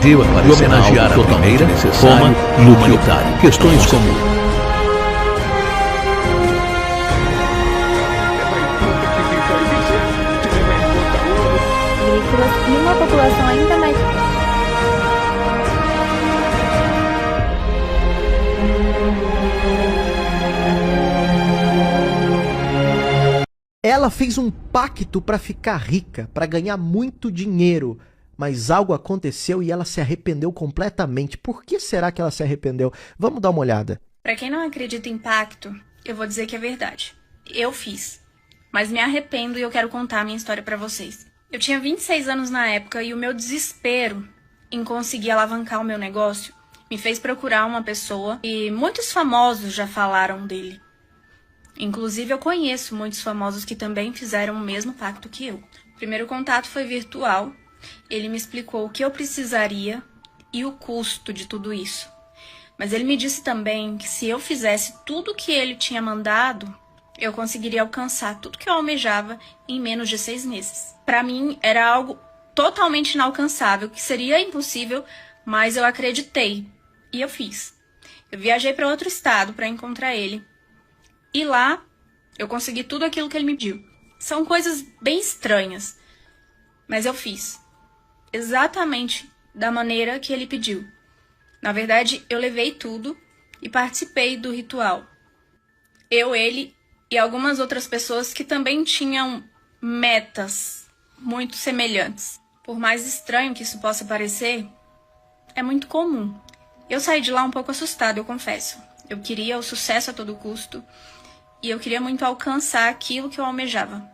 decidiu homenagear a primeira, Roma e humanitário. Questões como agrícolas e uma população ainda mais. Ela fez um pacto para ficar rica, para ganhar muito dinheiro, mas algo aconteceu e ela se arrependeu completamente. Por que será que ela se arrependeu? Vamos dar uma olhada. Para quem não acredita em pacto, eu vou dizer que é verdade. Eu fiz, mas me arrependo e eu quero contar a minha história para vocês. Eu tinha 26 anos na época e o meu desespero em conseguir alavancar o meu negócio me fez procurar uma pessoa e muitos famosos já falaram dele. Inclusive, eu conheço muitos famosos que também fizeram o mesmo pacto que eu. O primeiro contato foi virtual. Ele me explicou o que eu precisaria e o custo de tudo isso. Mas ele me disse também que se eu fizesse tudo o que ele tinha mandado, eu conseguiria alcançar tudo que eu almejava em menos de 6 meses. Para mim, era algo totalmente inalcançável, que seria impossível, mas eu acreditei e eu fiz. Eu viajei para outro estado para encontrar ele. E lá, eu consegui tudo aquilo que ele me pediu. São coisas bem estranhas, mas eu fiz. Exatamente da maneira que ele pediu. Na verdade, eu levei tudo e participei do ritual. Eu, ele e algumas outras pessoas que também tinham metas muito semelhantes. Por mais estranho que isso possa parecer, é muito comum. Eu saí de lá um pouco assustada, eu confesso. Eu queria o sucesso a todo custo. E eu queria muito alcançar aquilo que eu almejava.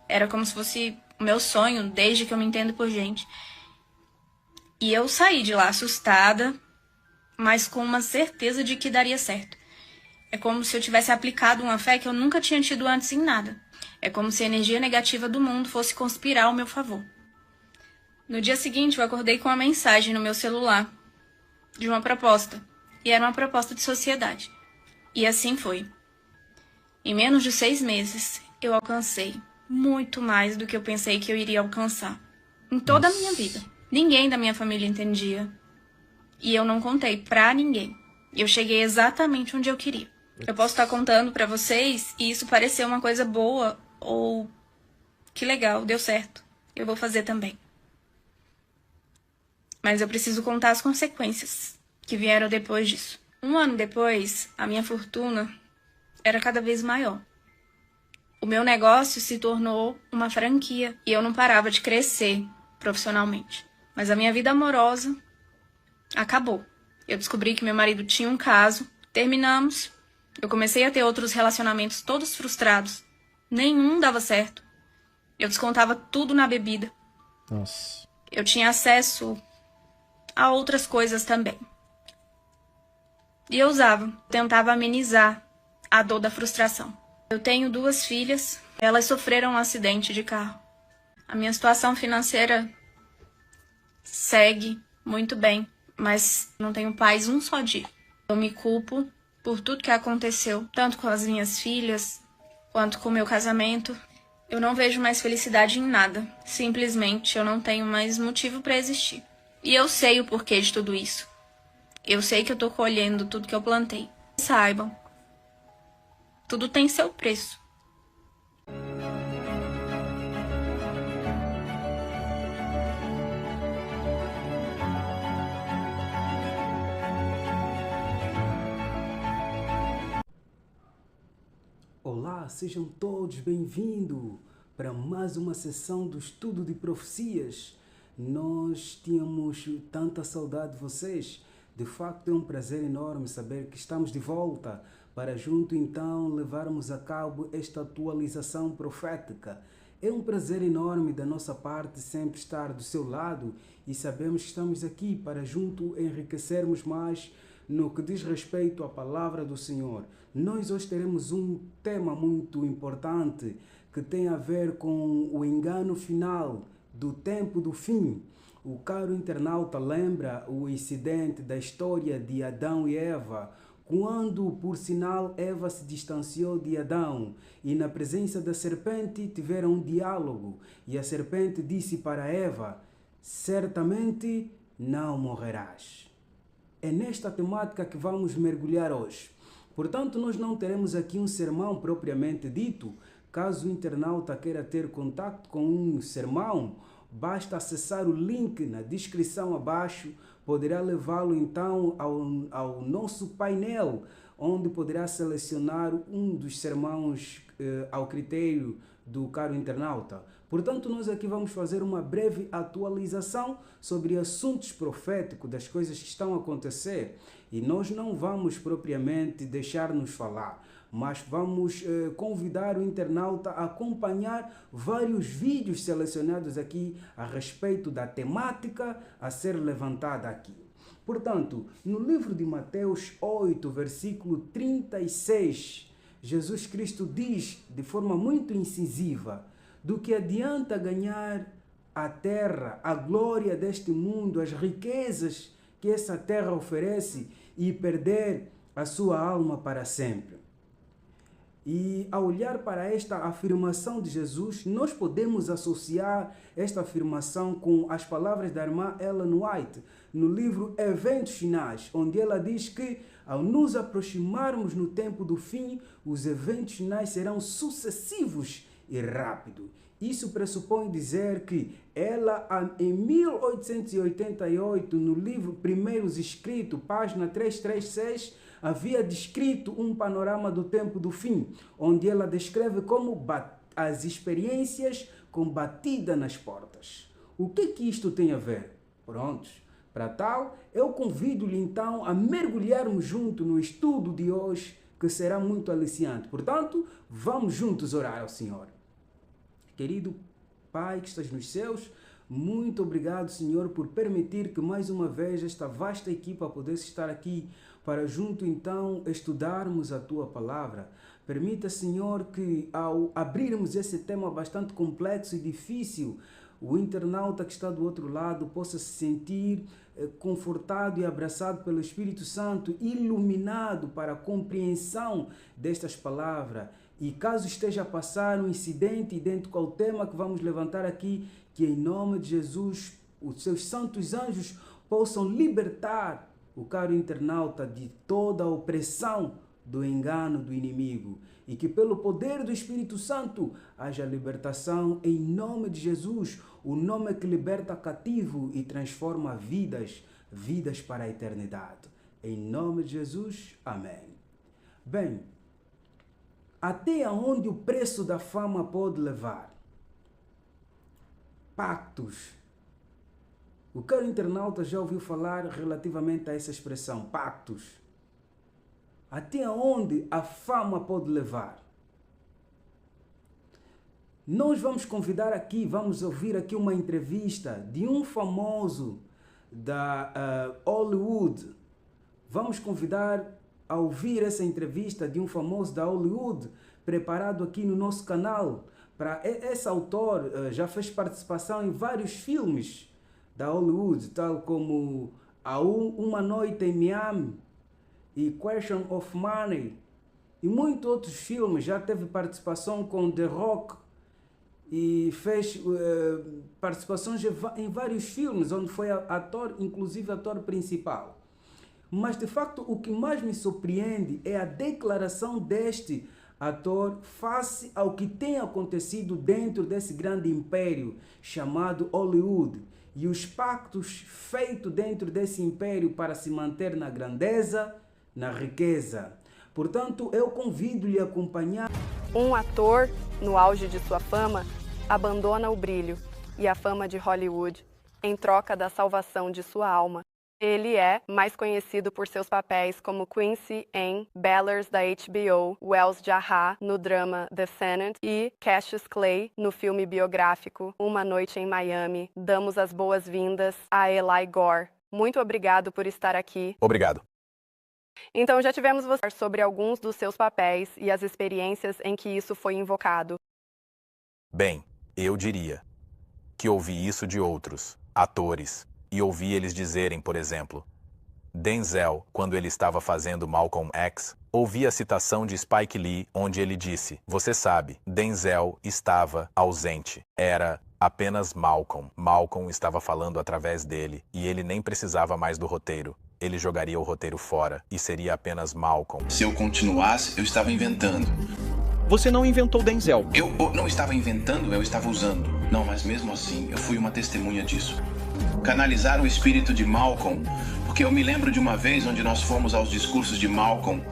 Era como se fosse o meu sonho, desde que eu me entendo por gente. E eu saí de lá assustada, mas com uma certeza de que daria certo. É como se eu tivesse aplicado uma fé que eu nunca tinha tido antes em nada. É como se a energia negativa do mundo fosse conspirar ao meu favor. No dia seguinte, eu acordei com uma mensagem no meu celular de uma proposta. E era uma proposta de sociedade. E assim foi. Em menos de 6 meses, eu alcancei muito mais do que eu pensei que eu iria alcançar. Em toda a minha vida. Ninguém da minha família entendia. E eu não contei pra ninguém. Eu cheguei exatamente onde eu queria. Eu posso estar contando pra vocês e isso parecer uma coisa boa ou que legal, deu certo. Eu vou fazer também. Mas eu preciso contar as consequências que vieram depois disso. 1 ano depois, a minha fortuna era cada vez maior. O meu negócio se tornou uma franquia e eu não parava de crescer profissionalmente. Mas a minha vida amorosa acabou. Eu descobri que meu marido tinha um caso, terminamos, eu comecei a ter outros relacionamentos todos frustrados. Nenhum dava certo. Eu descontava tudo na bebida. Nossa. Eu tinha acesso a outras coisas também. E eu usava, tentava amenizar a dor da frustração. Eu tenho 2 filhas, elas sofreram um acidente de carro. A minha situação financeira segue muito bem, mas não tenho paz um só dia. Eu me culpo por tudo que aconteceu, tanto com as minhas filhas, quanto com o meu casamento. Eu não vejo mais felicidade em nada. Simplesmente eu não tenho mais motivo para existir. E eu sei o porquê de tudo isso. Eu sei que eu tô colhendo tudo que eu plantei. Saibam, tudo tem seu preço. Olá, sejam todos bem-vindos para mais uma sessão do estudo de profecias. Nós tínhamos tanta saudade de vocês. De facto, é um prazer enorme saber que estamos de volta para junto então levarmos a cabo esta atualização profética. É um prazer enorme da nossa parte sempre estar do seu lado e sabemos que estamos aqui para junto enriquecermos mais no que diz respeito à palavra do Senhor. Nós hoje teremos um tema muito importante que tem a ver com o engano final do tempo do fim. O caro internauta lembra o incidente da história de Adão e Eva, quando, por sinal, Eva se distanciou de Adão e na presença da serpente tiveram um diálogo e a serpente disse para Eva: certamente não morrerás. É nesta temática que vamos mergulhar hoje. Portanto, nós não teremos aqui um sermão propriamente dito. Caso o internauta queira ter contato com um sermão, basta acessar o link na descrição abaixo, poderá levá-lo então ao nosso painel, onde poderá selecionar um dos sermões ao critério do caro internauta. Portanto, nós aqui vamos fazer uma breve atualização sobre assuntos proféticos das coisas que estão a acontecer. E nós não vamos propriamente deixar-nos falar, mas vamos convidar o internauta a acompanhar vários vídeos selecionados aqui a respeito da temática a ser levantada aqui. Portanto, no livro de Mateus 8, versículo 36, Jesus Cristo diz de forma muito incisiva: do que adianta ganhar a terra, a glória deste mundo, as riquezas que essa terra oferece e perder a sua alma para sempre. E ao olhar para esta afirmação de Jesus, nós podemos associar esta afirmação com as palavras da irmã Ellen White, no livro Eventos Finais, onde ela diz que ao nos aproximarmos no tempo do fim, os eventos finais serão sucessivos e rápido. Isso pressupõe dizer que ela, em 1888, no livro Primeiros Escritos, página 336, havia descrito um panorama do tempo do fim, onde ela descreve como as experiências com batida nas portas. O que isto tem a ver? Prontos. Para tal, eu convido-lhe então a mergulharmos junto no estudo de hoje, que será muito aliciante. Portanto, vamos juntos orar ao Senhor. Querido Pai que estás nos céus, muito obrigado, Senhor, por permitir que mais uma vez esta vasta equipa pudesse estar aqui para junto então estudarmos a Tua Palavra. Permita, Senhor, que ao abrirmos esse tema bastante complexo e difícil, o internauta que está do outro lado possa se sentir confortado e abraçado pelo Espírito Santo, iluminado para a compreensão destas palavras. E caso esteja a passar um incidente idêntico ao tema que vamos levantar aqui, que em nome de Jesus, os seus santos anjos possam libertar o caro internauta de toda a opressão do engano do inimigo. E que pelo poder do Espírito Santo haja libertação em nome de Jesus, o nome que liberta cativo e transforma vidas para a eternidade. Em nome de Jesus, amém. Bem, até onde o preço da fama pode levar? Pactos. O caro internauta já ouviu falar relativamente a essa expressão, pactos. Até onde a fama pode levar? Nós vamos convidar aqui, vamos ouvir aqui uma entrevista de um famoso da Hollywood. Vamos convidar a ouvir essa entrevista de um famoso da Hollywood, preparado aqui no nosso canal. Esse autor já fez participação em vários filmes da Hollywood, tal como Uma Noite em Miami e Question of Money, e muitos outros filmes. Já teve participação com The Rock e fez participações em vários filmes, onde foi ator, inclusive ator principal. Mas, de facto, o que mais me surpreende é a declaração deste ator face ao que tem acontecido dentro desse grande império chamado Hollywood e os pactos feitos dentro desse império para se manter na grandeza, na riqueza. Portanto, eu convido-lhe a acompanhar. Um ator, no auge de sua fama, abandona o brilho e a fama de Hollywood em troca da salvação de sua alma. Ele é mais conhecido por seus papéis como Quincy em Ballers da HBO, Wells Jarrah no drama The Senate e Cassius Clay no filme biográfico Uma Noite em Miami. Damos as boas-vindas a Eli Gore. Muito obrigado por estar aqui. Obrigado. Então já tivemos você sobre alguns dos seus papéis e as experiências em que isso foi invocado. Bem, eu diria que ouvi isso de outros atores. E ouvi eles dizerem, por exemplo, Denzel, quando ele estava fazendo Malcolm X, ouvi a citação de Spike Lee, onde ele disse, você sabe, Denzel estava ausente. Era Apenas Malcolm. Malcolm estava falando através dele, e ele nem precisava mais do roteiro. Ele jogaria o roteiro fora, e seria apenas Malcolm. Se eu continuasse, eu estava inventando. Você não inventou Denzel. Eu não estava inventando, eu estava usando. Não, mas mesmo assim, eu fui uma testemunha disso. Canalizar o espírito de Malcolm, porque eu me lembro de uma vez onde nós fomos aos discursos de Malcolm,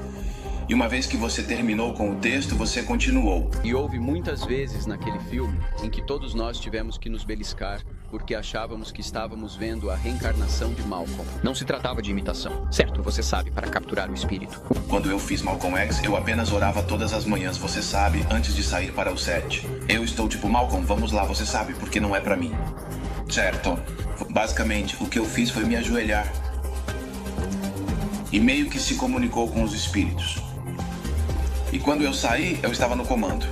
e uma vez que você terminou com o texto, você continuou. E houve muitas vezes naquele filme em que todos nós tivemos que nos beliscar porque achávamos que estávamos vendo a reencarnação de Malcolm. Não se tratava de imitação, certo? Você sabe, para capturar o espírito. Quando eu fiz Malcolm X, eu apenas orava todas as manhãs, você sabe, antes de sair para o set. Eu estou tipo, Malcolm, vamos lá, você sabe, porque não é pra mim. Certo? Basicamente, o que eu fiz foi me ajoelhar. E meio que se comunicou com os espíritos. E quando eu saí, eu estava no comando.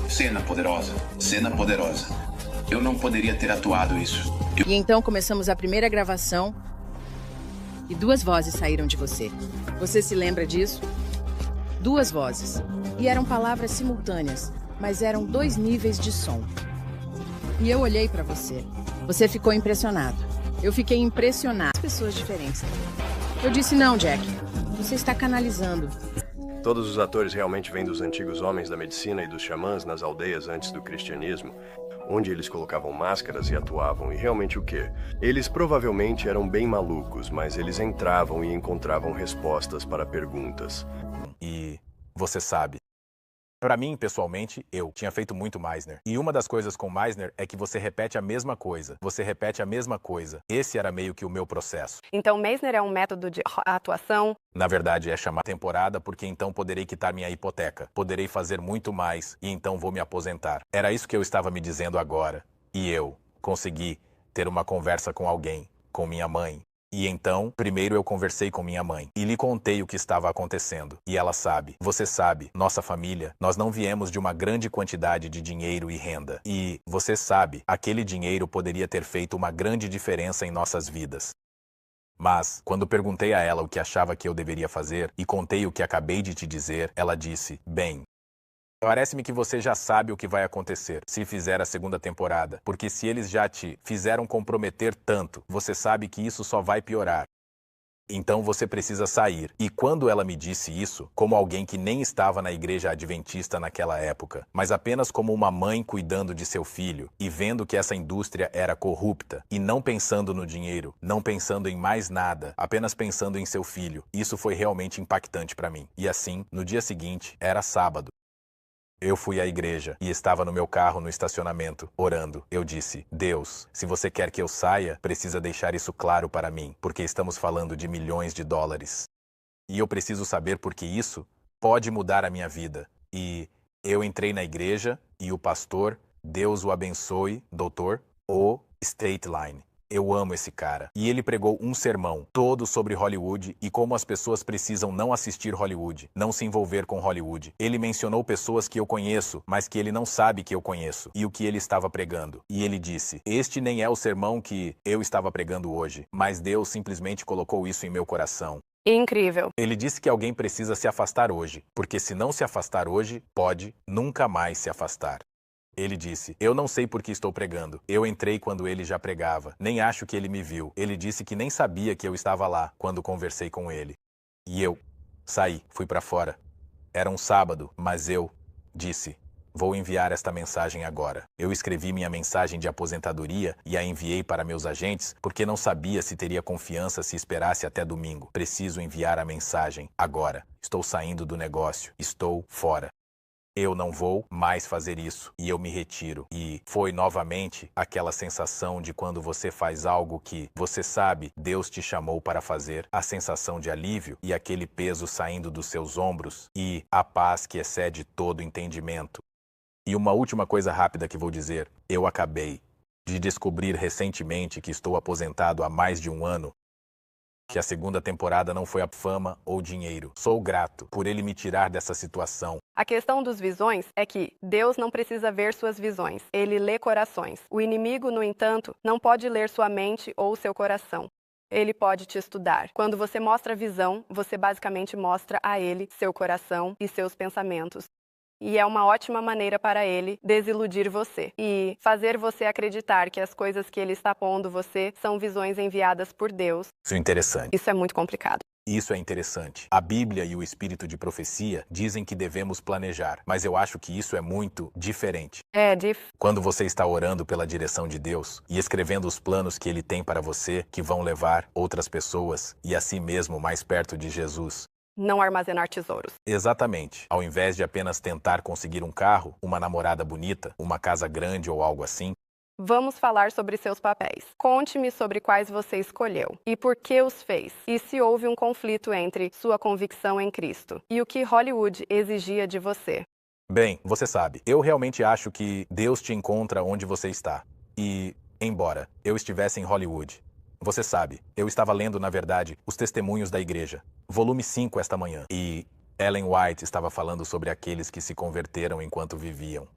Cena poderosa, cena poderosa. Eu não poderia ter atuado isso. E então começamos a primeira gravação e 2 vozes saíram de você. Você se lembra disso? 2 vozes. E eram palavras simultâneas, mas eram 2 níveis de som. E eu olhei pra você. Você ficou impressionado. Eu fiquei impressionado. Pessoas diferentes. Eu disse, não, Jack. Você está canalizando. Todos os atores realmente vêm dos antigos homens da medicina e dos xamãs nas aldeias antes do cristianismo, onde eles colocavam máscaras e atuavam, e realmente o quê? Eles provavelmente eram bem malucos, mas eles entravam e encontravam respostas para perguntas. E você sabe. Para mim, pessoalmente, eu tinha feito muito Meisner. E uma das coisas com Meisner é que você repete a mesma coisa. Você repete a mesma coisa. Esse era meio que o meu processo. Então, Meisner é um método de atuação? Na verdade, é chamar temporada porque então poderei quitar minha hipoteca. Poderei fazer muito mais e então vou me aposentar. Era isso que eu estava me dizendo agora. E eu consegui ter uma conversa com alguém, com minha mãe. E então, primeiro eu conversei com minha mãe e lhe contei o que estava acontecendo. E ela sabe, você sabe, nossa família, nós não viemos de uma grande quantidade de dinheiro e renda. E, você sabe, aquele dinheiro poderia ter feito uma grande diferença em nossas vidas. Mas, quando perguntei a ela o que achava que eu deveria fazer e contei o que acabei de te dizer, ela disse, bem, parece-me que você já sabe o que vai acontecer se fizer a segunda temporada, porque se eles já te fizeram comprometer tanto, você sabe que isso só vai piorar. Então você precisa sair. E quando ela me disse isso, como alguém que nem estava na igreja adventista naquela época, mas apenas como uma mãe cuidando de seu filho e vendo que essa indústria era corrupta e não pensando no dinheiro, não pensando em mais nada, apenas pensando em seu filho, isso foi realmente impactante para mim. E assim, no dia seguinte, era sábado. Eu fui à igreja e estava no meu carro no estacionamento, orando. Eu disse, Deus, se você quer que eu saia, precisa deixar isso claro para mim, porque estamos falando de milhões de dólares. E eu preciso saber porque isso pode mudar a minha vida. E eu entrei na igreja e o pastor, Deus o abençoe, doutor, o Stateline. Eu amo esse cara. E ele pregou um sermão todo sobre Hollywood e como as pessoas precisam não assistir Hollywood, não se envolver com Hollywood. Ele mencionou pessoas que eu conheço, mas que ele não sabe que eu conheço, e o que ele estava pregando. E ele disse, este nem é o sermão que eu estava pregando hoje, mas Deus simplesmente colocou isso em meu coração. Incrível. Ele disse que alguém precisa se afastar hoje, porque se não se afastar hoje, pode nunca mais se afastar. Ele disse, eu não sei por que estou pregando. Eu entrei quando ele já pregava. Nem acho que ele me viu. Ele disse que nem sabia que eu estava lá quando conversei com ele. E eu saí, fui para fora. Era um sábado, mas eu disse, vou enviar esta mensagem agora. Eu escrevi minha mensagem de aposentadoria e a enviei para meus agentes porque não sabia se teria confiança se esperasse até domingo. Preciso enviar a mensagem agora. Estou saindo do negócio. Estou fora. Eu não vou mais fazer isso, e eu me retiro. E foi novamente aquela sensação de quando você faz algo que, você sabe, Deus te chamou para fazer, a sensação de alívio e aquele peso saindo dos seus ombros e a paz que excede todo entendimento. E uma última coisa rápida que vou dizer, eu acabei de descobrir recentemente que estou aposentado há mais de um ano, que a segunda temporada não foi a fama ou dinheiro. Sou grato por ele me tirar dessa situação. A questão dos visões é que Deus não precisa ver suas visões. Ele lê corações. O inimigo, no entanto, não pode ler sua mente ou seu coração. Ele pode te estudar. Quando você mostra a visão, você basicamente mostra a ele seu coração e seus pensamentos. E é uma ótima maneira para ele desiludir você e fazer você acreditar que as coisas que ele está pondo você são visões enviadas por Deus. Isso é interessante. Isso é muito complicado. Isso é interessante. A Bíblia e o espírito de profecia dizem que devemos planejar, mas eu acho que isso é muito diferente. Quando você está orando pela direção de Deus e escrevendo os planos que Ele tem para você, que vão levar outras pessoas e a si mesmo mais perto de Jesus. Não armazenar tesouros. Exatamente. Ao invés de apenas tentar conseguir um carro, uma namorada bonita, uma casa grande ou algo assim. Vamos falar sobre seus papéis. Conte-me sobre quais você escolheu e por que os fez. E se houve um conflito entre sua convicção em Cristo e o que Hollywood exigia de você. Bem, você sabe, eu realmente acho que Deus te encontra onde você está. E, embora eu estivesse em Hollywood, você sabe, eu estava lendo, na verdade, os testemunhos da igreja, volume 5 esta manhã, e Ellen White estava falando sobre aqueles que se converteram enquanto viviam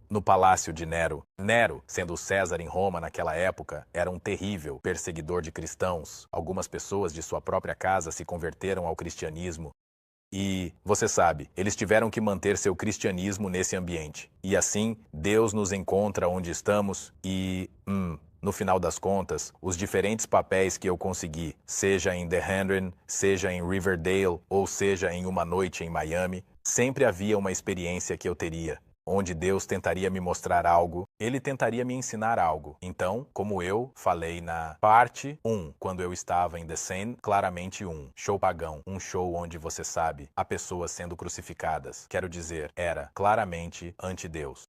no palácio de Nero. Nero, sendo César em Roma naquela época, era um terrível perseguidor de cristãos. Algumas pessoas de sua própria casa se converteram ao cristianismo. E, você sabe, eles tiveram que manter seu cristianismo nesse ambiente. E assim, Deus nos encontra onde estamos e, no final das contas, os diferentes papéis que eu consegui, seja em The 100, seja em Riverdale, ou seja em Uma Noite em Miami, sempre havia uma experiência que eu teria, onde Deus tentaria me mostrar algo, Ele tentaria me ensinar algo. Então, como eu falei na parte 1, quando eu estava em The 100, claramente show pagão, um show onde, você sabe, há pessoas sendo crucificadas. Quero dizer, era claramente anti-Deus.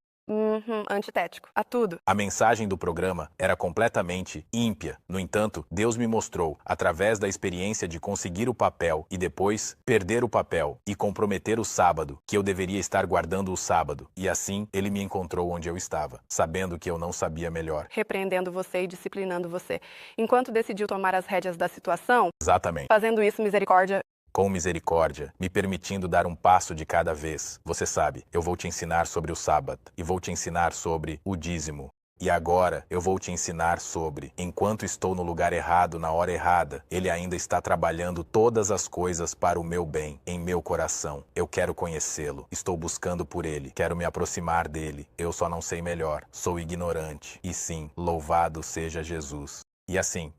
Antitético. A tudo. A mensagem do programa era completamente ímpia. No entanto, Deus me mostrou, através da experiência de conseguir o papel e depois perder o papel e comprometer o sábado, que eu deveria estar guardando o sábado. E assim, Ele me encontrou onde eu estava, sabendo que eu não sabia melhor. Repreendendo você e disciplinando você. Enquanto decidiu tomar as rédeas da situação, exatamente. Fazendo isso, misericórdia. Com misericórdia, me permitindo dar um passo de cada vez. Você sabe, eu vou te ensinar sobre o sábado e vou te ensinar sobre o dízimo. E agora eu vou te ensinar sobre, enquanto estou no lugar errado, na hora errada, Ele ainda está trabalhando todas as coisas para o meu bem, em meu coração. Eu quero conhecê-lo, estou buscando por Ele, quero me aproximar dEle. Eu só não sei melhor, sou ignorante. E sim, louvado seja Jesus. E assim,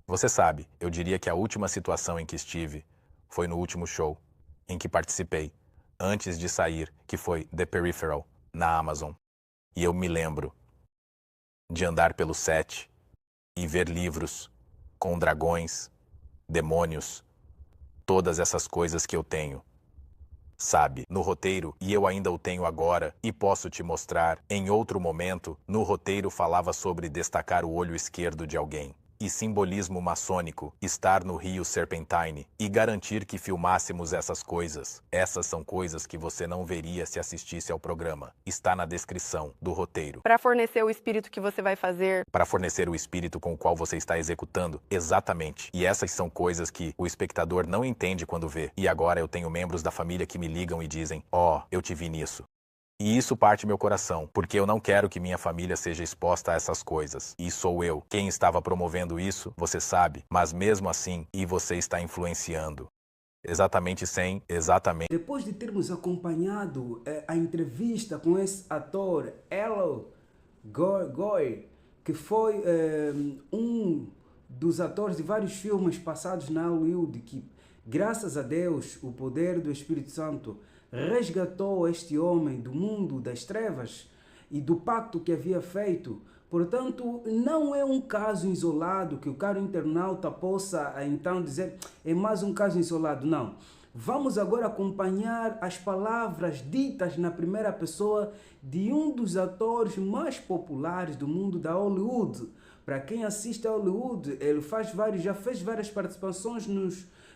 você sabe, eu diria que a última situação em que estive foi no último show em que participei, antes de sair, que foi The Peripheral, na Amazon. E eu me lembro de andar pelo set e ver livros com dragões, demônios, todas essas coisas que eu tenho, sabe, no roteiro, e eu ainda o tenho agora, e posso te mostrar, em outro momento, no roteiro falava sobre destacar o olho esquerdo de alguém. E simbolismo maçônico, estar no rio Serpentine e garantir que filmássemos essas coisas. Essas são coisas que você não veria se assistisse ao programa. Está na descrição do roteiro. Para fornecer o espírito que você vai fazer. Para fornecer o espírito com o qual você está executando. Exatamente. E essas são coisas que o espectador não entende quando vê. E agora eu tenho membros da família que me ligam e dizem: "Ó, eu te vi nisso." E isso parte meu coração, porque eu não quero que minha família seja exposta a essas coisas. E sou eu quem estava promovendo isso, você sabe, mas mesmo assim, e você está influenciando. Exatamente. Depois de termos acompanhado a entrevista com esse ator, Elo Goy, que foi um dos atores de vários filmes passados na Hollywood, que, graças a Deus, o poder do Espírito Santo resgatou este homem do mundo das trevas e do pacto que havia feito. Portanto, não é um caso isolado que o caro internauta possa então dizer é mais um caso isolado. Não. Vamos agora acompanhar as palavras ditas na primeira pessoa de um dos atores mais populares do mundo da Hollywood. Para quem assiste a Hollywood, ele já fez várias participações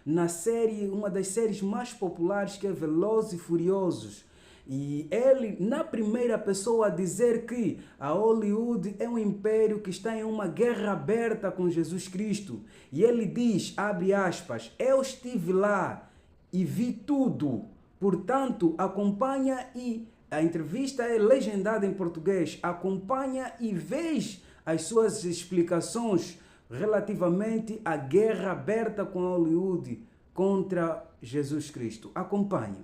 na série, uma das séries mais populares, que é Velozes e Furiosos. E ele, na primeira pessoa, dizer que a Hollywood é um império que está em uma guerra aberta com Jesus Cristo. E ele diz, abre aspas, eu estive lá e vi tudo. Portanto, acompanha, e a entrevista é legendada em português, acompanha e veja as suas explicações relativamente à guerra aberta com a Hollywood contra Jesus Cristo. Acompanhe.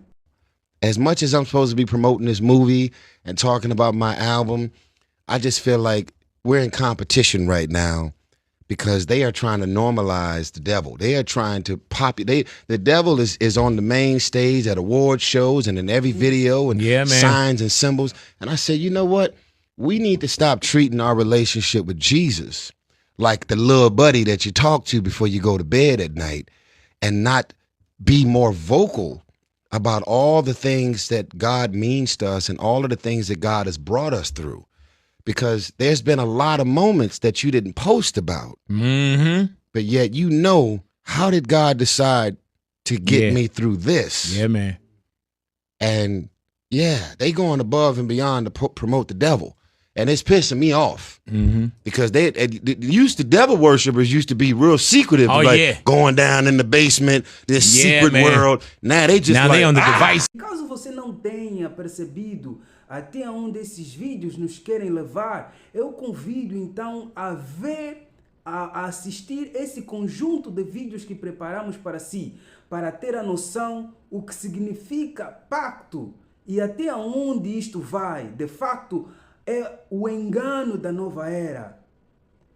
as much as I'm supposed to be promoting this movie and talking about my album, I just feel like we're in competition right now because they are trying to normalize the devil. They are trying to the devil is on the main stage at award shows and in every video and signs and symbols. And I said, you know what? We need to stop treating our relationship with Jesus like the little buddy that you talk to before you go to bed at night, and not be more vocal about all the things that God means to us and all of the things that God has brought us through. Because there's been a lot of moments that you didn't post about. Mm-hmm. But yet how did God decide to get me through this? Yeah, man. And they going above and beyond to promote the devil. And it's pissing me off because the devil worshipers used to be real secretive, going down in the basement, this secret world. Now they just they on the device. Caso você não tenha percebido até onde esses vídeos nos querem levar, eu convido então a ver, a assistir esse conjunto de vídeos que preparamos para si, para ter a noção o que significa pacto e até onde isto vai. De facto, é o engano da nova era.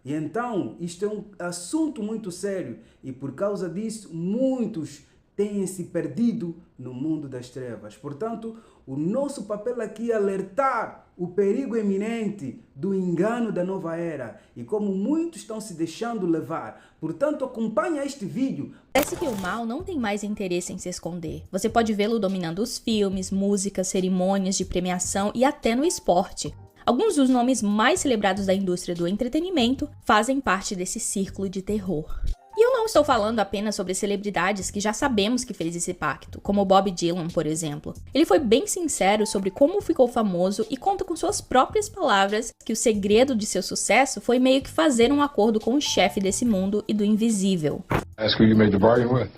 E então, isto é um assunto muito sério e por causa disso, muitos têm se perdido no mundo das trevas. Portanto, o nosso papel aqui é alertar o perigo iminente do engano da nova era e como muitos estão se deixando levar. Portanto, acompanha este vídeo. Parece que o mal não tem mais interesse em se esconder. Você pode vê-lo dominando os filmes, músicas, cerimônias de premiação e até no esporte. Alguns dos nomes mais celebrados da indústria do entretenimento fazem parte desse círculo de terror. E eu não estou falando apenas sobre celebridades que já sabemos que fez esse pacto, como Bob Dylan, por exemplo. Ele foi bem sincero sobre como ficou famoso e conta com suas próprias palavras que o segredo de seu sucesso foi meio que fazer um acordo com o chefe desse mundo e do invisível. Ask who you made the bargain with.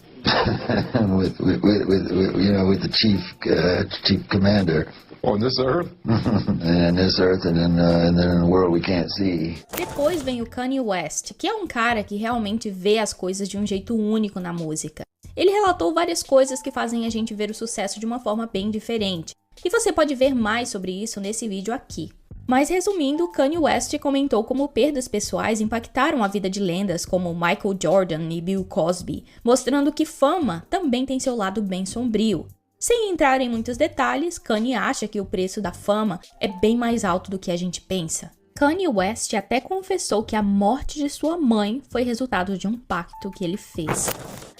with the chief commander. On this earth? And this earth and then in the world we can't see. Depois vem o Kanye West, que é um cara que realmente vê as coisas de um jeito único na música. Ele relatou várias coisas que fazem a gente ver o sucesso de uma forma bem diferente. E você pode ver mais sobre isso nesse vídeo aqui. Mas resumindo, Kanye West comentou como perdas pessoais impactaram a vida de lendas como Michael Jordan e Bill Cosby, mostrando que fama também tem seu lado bem sombrio. Sem entrar em muitos detalhes, Kanye acha que o preço da fama é bem mais alto do que a gente pensa. Kanye West até confessou que a morte de sua mãe foi resultado de um pacto que ele fez.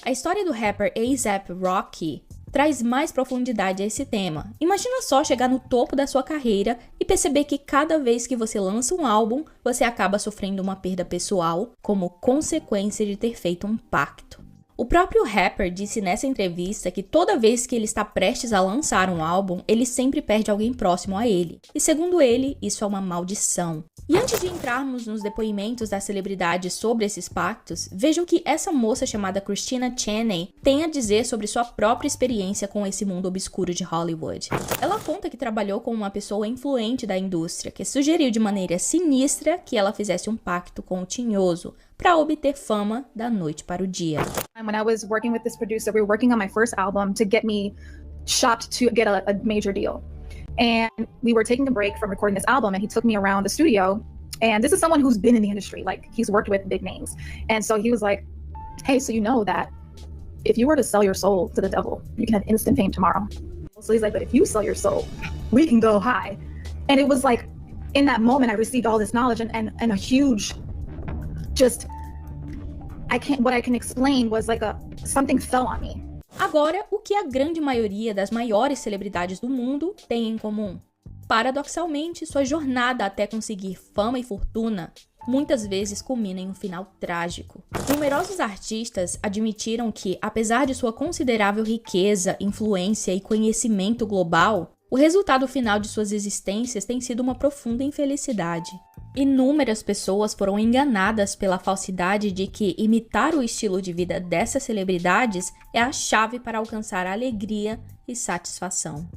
A história do rapper A$AP Rocky traz mais profundidade a esse tema. Imagina só chegar no topo da sua carreira e perceber que cada vez que você lança um álbum, você acaba sofrendo uma perda pessoal como consequência de ter feito um pacto. O próprio rapper disse nessa entrevista que toda vez que ele está prestes a lançar um álbum, ele sempre perde alguém próximo a ele. E segundo ele, isso é uma maldição. E antes de entrarmos nos depoimentos das celebridades sobre esses pactos, vejam que essa moça chamada Christina Chaney tem a dizer sobre sua própria experiência com esse mundo obscuro de Hollywood. Ela conta que trabalhou com uma pessoa influente da indústria, que sugeriu de maneira sinistra que ela fizesse um pacto com o tinhoso, para obter fama da noite para o dia. When I was working with this producer, we were working on my first album to get me shopped to get a major deal. And we were taking a break from recording this album and he took me around the studio. And this is someone who's been in the industry, like he's worked with big names. And so he was like, hey, so you know that if you were to sell your soul to the devil, you can have instant fame tomorrow. So he's like, but if you sell your soul, we can go high. And it was like, in that moment, I received all this knowledge and a huge, what I can explain was like something fell on me. Agora, o que a grande maioria das maiores celebridades do mundo tem em comum? Paradoxalmente, sua jornada até conseguir fama e fortuna muitas vezes culmina em um final trágico. Numerosos artistas admitiram que, apesar de sua considerável riqueza, influência e conhecimento global, o resultado final de suas existências tem sido uma profunda infelicidade. Inúmeras pessoas foram enganadas pela falsidade de que imitar o estilo de vida dessas celebridades é a chave para alcançar alegria e satisfação.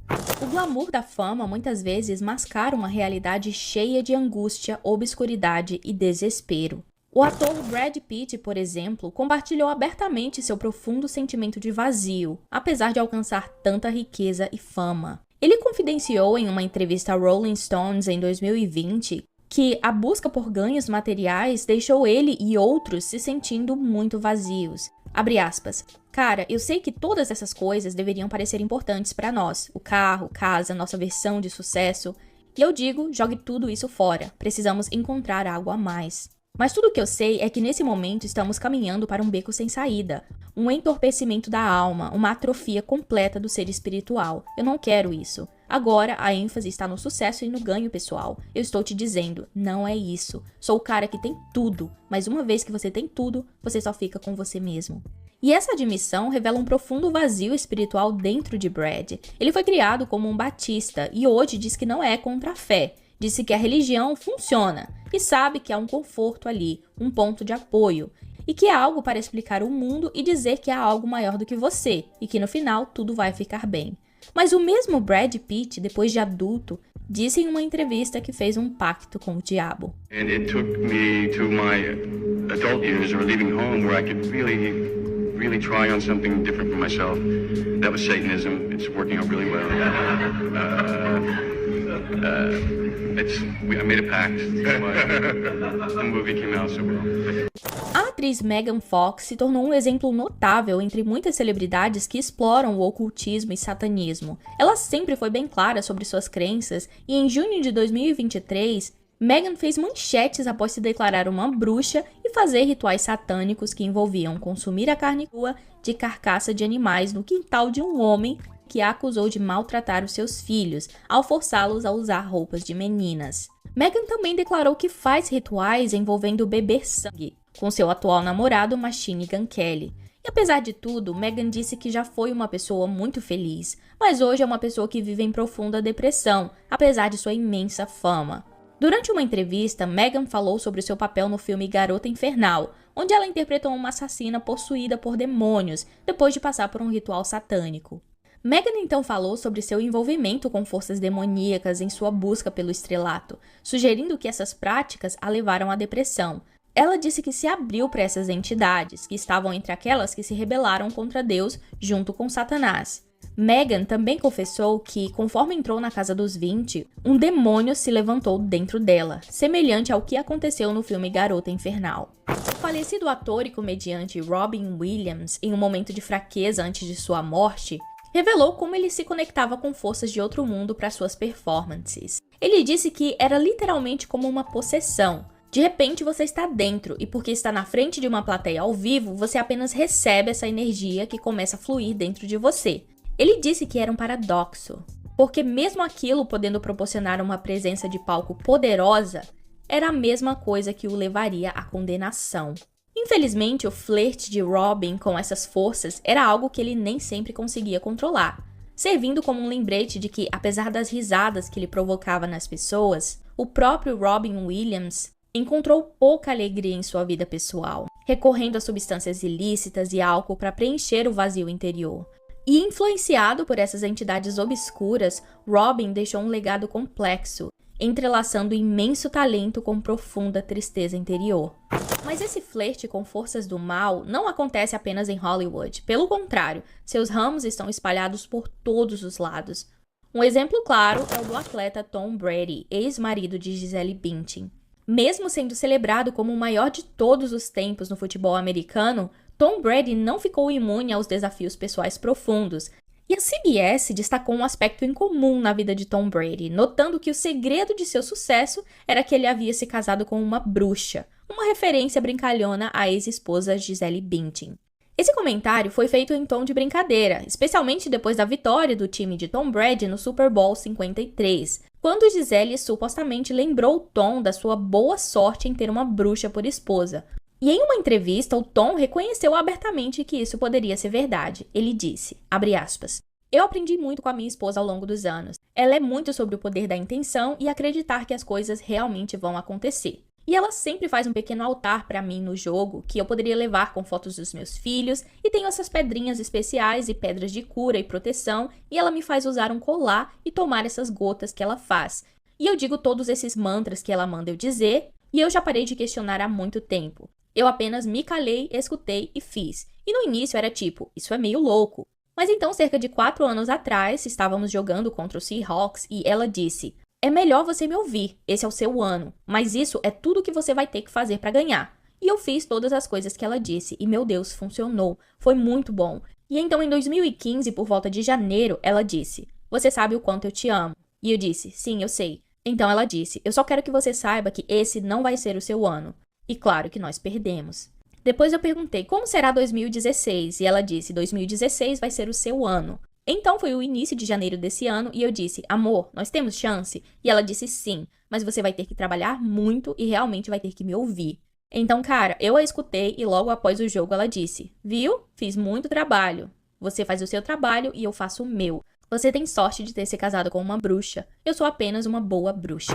O glamour da fama muitas vezes mascara uma realidade cheia de angústia, obscuridade e desespero. O ator Brad Pitt, por exemplo, compartilhou abertamente seu profundo sentimento de vazio, apesar de alcançar tanta riqueza e fama. Ele confidenciou em uma entrevista a Rolling Stones em 2020 que a busca por ganhos materiais deixou ele e outros se sentindo muito vazios. Abre aspas. Cara, eu sei que todas essas coisas deveriam parecer importantes para nós. O carro, casa, nossa versão de sucesso. E eu digo, jogue tudo isso fora. Precisamos encontrar algo a mais. Mas tudo o que eu sei é que nesse momento estamos caminhando para um beco sem saída. Um entorpecimento da alma, uma atrofia completa do ser espiritual. Eu não quero isso. Agora, a ênfase está no sucesso e no ganho pessoal. Eu estou te dizendo, não é isso. Sou o cara que tem tudo, mas uma vez que você tem tudo, você só fica com você mesmo. E essa admissão revela um profundo vazio espiritual dentro de Brad. Ele foi criado como um batista e hoje diz que não é contra a fé. Disse que a religião funciona e sabe que há um conforto ali, um ponto de apoio, e que é algo para explicar o mundo e dizer que há algo maior do que você e que no final tudo vai ficar bem. Mas o mesmo Brad Pitt, depois de adulto, disse em uma entrevista que fez um pacto com o diabo. And it took me to my adult years or leaving home where I could really try on something different for myself. That was Satanism. It's working out really well. I made a pact. The movie came out so well. A atriz Megan Fox se tornou um exemplo notável entre muitas celebridades que exploram o ocultismo e satanismo. Ela sempre foi bem clara sobre suas crenças e em junho de 2023, Megan fez manchetes após se declarar uma bruxa e fazer rituais satânicos que envolviam consumir a carne crua de carcaça de animais no quintal de um homem que a acusou de maltratar os seus filhos, ao forçá-los a usar roupas de meninas. Megan também declarou que faz rituais envolvendo beber sangue, com seu atual namorado Machine Gun Kelly. E apesar de tudo, Megan disse que já foi uma pessoa muito feliz, mas hoje é uma pessoa que vive em profunda depressão, apesar de sua imensa fama. Durante uma entrevista, Megan falou sobre seu papel no filme Garota Infernal, onde ela interpretou uma assassina possuída por demônios, depois de passar por um ritual satânico. Megan então falou sobre seu envolvimento com forças demoníacas em sua busca pelo estrelato, sugerindo que essas práticas a levaram à depressão. Ela disse que se abriu para essas entidades, que estavam entre aquelas que se rebelaram contra Deus junto com Satanás. Megan também confessou que, conforme entrou na casa dos 20, um demônio se levantou dentro dela, semelhante ao que aconteceu no filme Garota Infernal. O falecido ator e comediante Robin Williams, em um momento de fraqueza antes de sua morte, revelou como ele se conectava com forças de outro mundo para suas performances. Ele disse que era literalmente como uma possessão. De repente você está dentro e porque está na frente de uma plateia ao vivo, você apenas recebe essa energia que começa a fluir dentro de você. Ele disse que era um paradoxo, porque mesmo aquilo podendo proporcionar uma presença de palco poderosa, era a mesma coisa que o levaria à condenação. Infelizmente, o flerte de Robin com essas forças era algo que ele nem sempre conseguia controlar, servindo como um lembrete de que, apesar das risadas que ele provocava nas pessoas, o próprio Robin Williams encontrou pouca alegria em sua vida pessoal, recorrendo a substâncias ilícitas e álcool para preencher o vazio interior. E influenciado por essas entidades obscuras, Robin deixou um legado complexo, entrelaçando imenso talento com profunda tristeza interior. Mas esse flerte com forças do mal não acontece apenas em Hollywood. Pelo contrário, seus ramos estão espalhados por todos os lados. Um exemplo claro é o do atleta Tom Brady, ex-marido de Gisele Bündchen. Mesmo sendo celebrado como o maior de todos os tempos no futebol americano, Tom Brady não ficou imune aos desafios pessoais profundos. E a CBS destacou um aspecto incomum na vida de Tom Brady, notando que o segredo de seu sucesso era que ele havia se casado com uma bruxa, uma referência brincalhona à ex-esposa Gisele Bündchen. Esse comentário foi feito em tom de brincadeira, especialmente depois da vitória do time de Tom Brady no Super Bowl 53, quando Gisele supostamente lembrou Tom da sua boa sorte em ter uma bruxa por esposa. E em uma entrevista, o Tom reconheceu abertamente que isso poderia ser verdade. Ele disse, abre aspas, "Eu aprendi muito com a minha esposa ao longo dos anos. Ela é muito sobre o poder da intenção e acreditar que as coisas realmente vão acontecer. E ela sempre faz um pequeno altar para mim no jogo, que eu poderia levar com fotos dos meus filhos, e tenho essas pedrinhas especiais e pedras de cura e proteção, e ela me faz usar um colar e tomar essas gotas que ela faz. E eu digo todos esses mantras que ela manda eu dizer, E eu já parei de questionar há muito tempo. Eu apenas me calei, escutei e fiz. E no início era tipo, isso é meio louco. Mas então, cerca de 4 anos atrás, estávamos jogando contra o Seahawks e ela disse, é melhor você me ouvir, esse é o seu ano, mas isso é tudo que você vai ter que fazer para ganhar. E eu fiz todas as coisas que ela disse e, meu Deus, funcionou, foi muito bom. E então em 2015, por volta de janeiro, ela disse, você sabe o quanto eu te amo. E eu disse, sim, eu sei. Então ela disse, eu só quero que você saiba que esse não vai ser o seu ano. E claro que nós perdemos. Depois eu perguntei, como será 2016? E ela disse, 2016 vai ser o seu ano. Então foi o início de janeiro desse ano e eu disse, amor, nós temos chance? E ela disse sim, mas você vai ter que trabalhar muito e realmente vai ter que me ouvir. Então, cara, eu a escutei e logo após o jogo ela disse, viu? Fiz muito trabalho. Você faz o seu trabalho e eu faço o meu. Você tem sorte de ter se casado com uma bruxa. Eu sou apenas uma boa bruxa.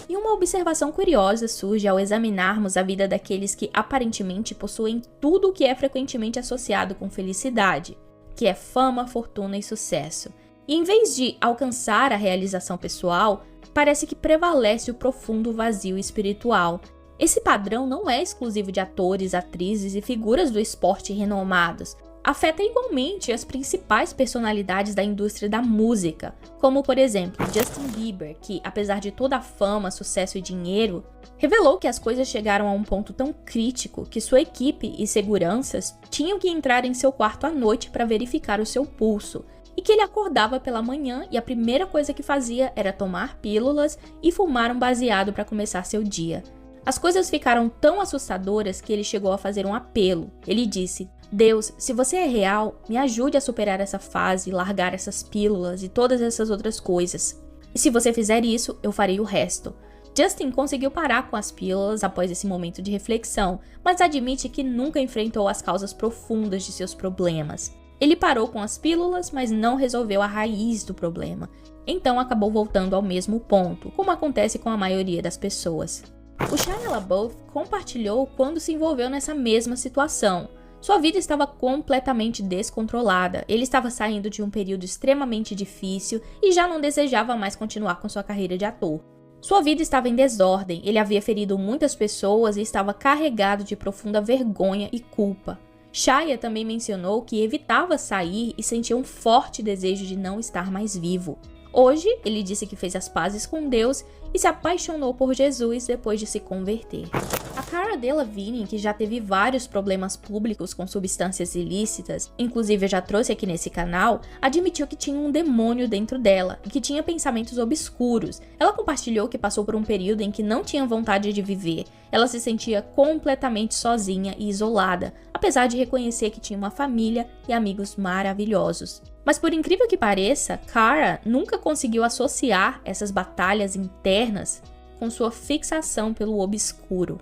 E uma observação curiosa surge ao examinarmos a vida daqueles que aparentemente possuem tudo o que é frequentemente associado com felicidade, que é fama, fortuna e sucesso. E em vez de alcançar a realização pessoal, parece que prevalece o profundo vazio espiritual. Esse padrão não é exclusivo de atores, atrizes e figuras do esporte renomados. Afeta igualmente as principais personalidades da indústria da música, como por exemplo Justin Bieber, que apesar de toda a fama, sucesso e dinheiro, revelou que as coisas chegaram a um ponto tão crítico que sua equipe e seguranças tinham que entrar em seu quarto à noite para verificar o seu pulso, e que ele acordava pela manhã e a primeira coisa que fazia era tomar pílulas e fumar um baseado para começar seu dia. As coisas ficaram tão assustadoras que ele chegou a fazer um apelo. Ele disse, Deus, se você é real, me ajude a superar essa fase, largar essas pílulas e todas essas outras coisas. E se você fizer isso, eu farei o resto. Justin conseguiu parar com as pílulas após esse momento de reflexão, mas admite que nunca enfrentou as causas profundas de seus problemas. Ele parou com as pílulas, mas não resolveu a raiz do problema. Então acabou voltando ao mesmo ponto, como acontece com a maioria das pessoas. O Shia LaBeouf compartilhou quando se envolveu nessa mesma situação. Sua vida estava completamente descontrolada, ele estava saindo de um período extremamente difícil e já não desejava mais continuar com sua carreira de ator. Sua vida estava em desordem, ele havia ferido muitas pessoas e estava carregado de profunda vergonha e culpa. Shia também mencionou que evitava sair e sentia um forte desejo de não estar mais vivo. Hoje, ele disse que fez as pazes com Deus e se apaixonou por Jesus depois de se converter. A Cara Delevingne, que já teve vários problemas públicos com substâncias ilícitas, inclusive eu já trouxe aqui nesse canal, admitiu que tinha um demônio dentro dela e que tinha pensamentos obscuros. Ela compartilhou que passou por um período em que não tinha vontade de viver. Ela se sentia completamente sozinha e isolada, apesar de reconhecer que tinha uma família e amigos maravilhosos. Mas por incrível que pareça, Cara nunca conseguiu associar essas batalhas internas com sua fixação pelo obscuro.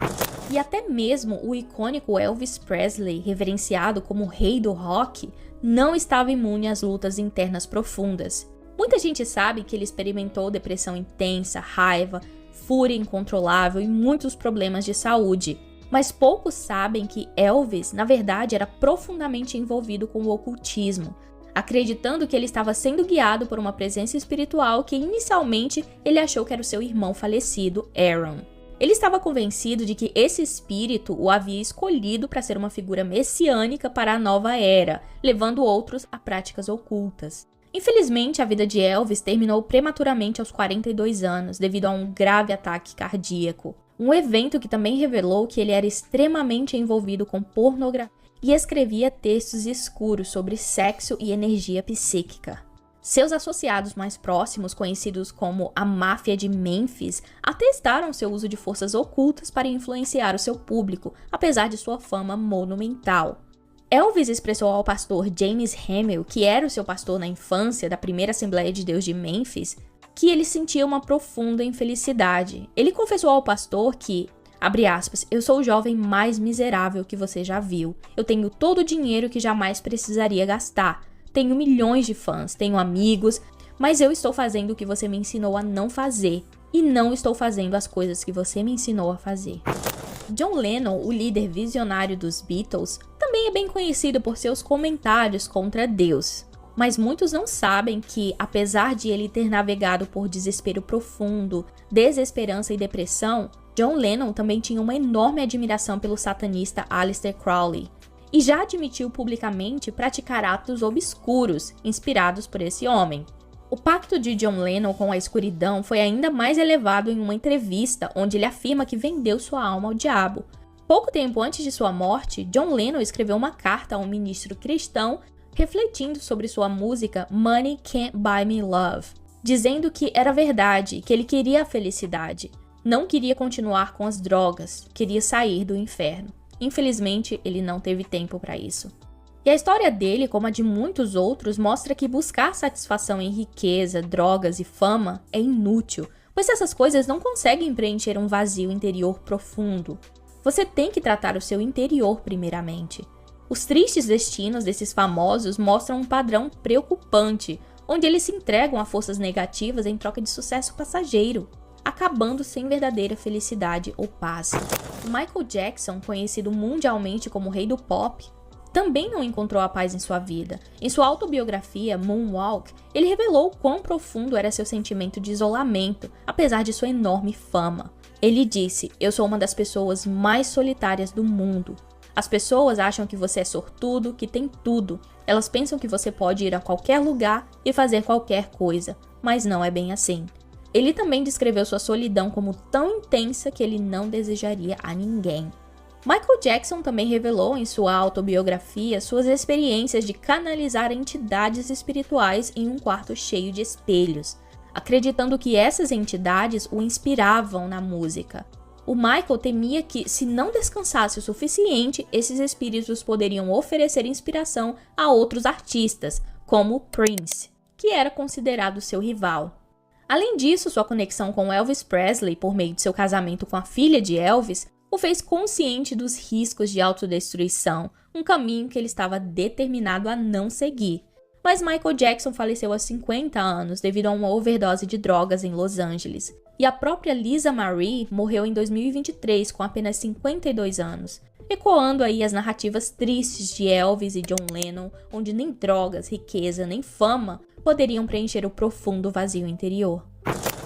E até mesmo o icônico Elvis Presley, reverenciado como o rei do rock, não estava imune às lutas internas profundas. Muita gente sabe que ele experimentou depressão intensa, raiva, fúria incontrolável e muitos problemas de saúde. Mas poucos sabem que Elvis, na verdade, era profundamente envolvido com o ocultismo, acreditando que ele estava sendo guiado por uma presença espiritual que inicialmente ele achou que era o seu irmão falecido, Aaron. Ele estava convencido de que esse espírito o havia escolhido para ser uma figura messiânica para a nova era, levando outros a práticas ocultas. Infelizmente, a vida de Elvis terminou prematuramente aos 42 anos, devido a um grave ataque cardíaco. Um evento que também revelou que ele era extremamente envolvido com pornografia e escrevia textos escuros sobre sexo e energia psíquica. Seus associados mais próximos, conhecidos como a Máfia de Memphis, atestaram seu uso de forças ocultas para influenciar o seu público, apesar de sua fama monumental. Elvis expressou ao pastor James Hamill, que era o seu pastor na infância da primeira Assembleia de Deus de Memphis, que ele sentia uma profunda infelicidade. Ele confessou ao pastor que, abre aspas, eu sou o jovem mais miserável que você já viu. Eu tenho todo o dinheiro que jamais precisaria gastar. Tenho milhões de fãs, tenho amigos, mas eu estou fazendo o que você me ensinou a não fazer. E não estou fazendo as coisas que você me ensinou a fazer. John Lennon, o líder visionário dos Beatles, também é bem conhecido por seus comentários contra Deus. Mas muitos não sabem que, apesar de ele ter navegado por desespero profundo, desesperança e depressão, John Lennon também tinha uma enorme admiração pelo satanista Aleister Crowley e já admitiu publicamente praticar atos obscuros inspirados por esse homem. O pacto de John Lennon com a escuridão foi ainda mais elevado em uma entrevista onde ele afirma que vendeu sua alma ao diabo. Pouco tempo antes de sua morte, John Lennon escreveu uma carta a um ministro cristão refletindo sobre sua música Money Can't Buy Me Love, dizendo que era verdade, que ele queria a felicidade. Não queria continuar com as drogas, queria sair do inferno. Infelizmente, ele não teve tempo para isso. E a história dele, como a de muitos outros, mostra que buscar satisfação em riqueza, drogas e fama é inútil, pois essas coisas não conseguem preencher um vazio interior profundo. Você tem que tratar o seu interior primeiramente. Os tristes destinos desses famosos mostram um padrão preocupante, onde eles se entregam a forças negativas em troca de sucesso passageiro, acabando sem verdadeira felicidade ou paz. O Michael Jackson, conhecido mundialmente como o rei do pop, também não encontrou a paz em sua vida. Em sua autobiografia, Moonwalk, ele revelou o quão profundo era seu sentimento de isolamento, apesar de sua enorme fama. Ele disse: "Eu sou uma das pessoas mais solitárias do mundo. As pessoas acham que você é sortudo, que tem tudo. Elas pensam que você pode ir a qualquer lugar e fazer qualquer coisa, mas não é bem assim." Ele também descreveu sua solidão como tão intensa que ele não desejaria a ninguém. Michael Jackson também revelou em sua autobiografia suas experiências de canalizar entidades espirituais em um quarto cheio de espelhos, acreditando que essas entidades o inspiravam na música. O Michael temia que, se não descansasse o suficiente, esses espíritos poderiam oferecer inspiração a outros artistas, como Prince, que era considerado seu rival. Além disso, sua conexão com Elvis Presley por meio de seu casamento com a filha de Elvis o fez consciente dos riscos de autodestruição, um caminho que ele estava determinado a não seguir. Mas Michael Jackson faleceu aos 50 anos devido a uma overdose de drogas em Los Angeles. E a própria Lisa Marie morreu em 2023 com apenas 52 anos, ecoando aí as narrativas tristes de Elvis e John Lennon, onde nem drogas, riqueza, nem fama poderiam preencher o profundo vazio interior.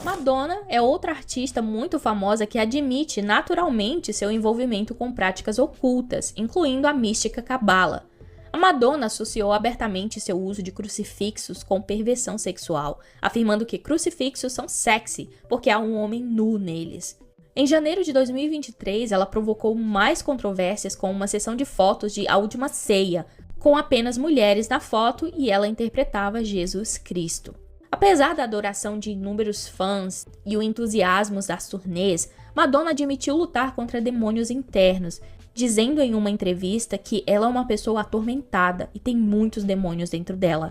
Madonna é outra artista muito famosa que admite naturalmente seu envolvimento com práticas ocultas, incluindo a mística cabala. A Madonna associou abertamente seu uso de crucifixos com perversão sexual, afirmando que crucifixos são sexy porque há um homem nu neles. Em janeiro de 2023, ela provocou mais controvérsias com uma sessão de fotos de A Última Ceia, com apenas mulheres na foto e ela interpretava Jesus Cristo. Apesar da adoração de inúmeros fãs e o entusiasmo das turnês, Madonna admitiu lutar contra demônios internos, dizendo em uma entrevista que ela é uma pessoa atormentada e tem muitos demônios dentro dela.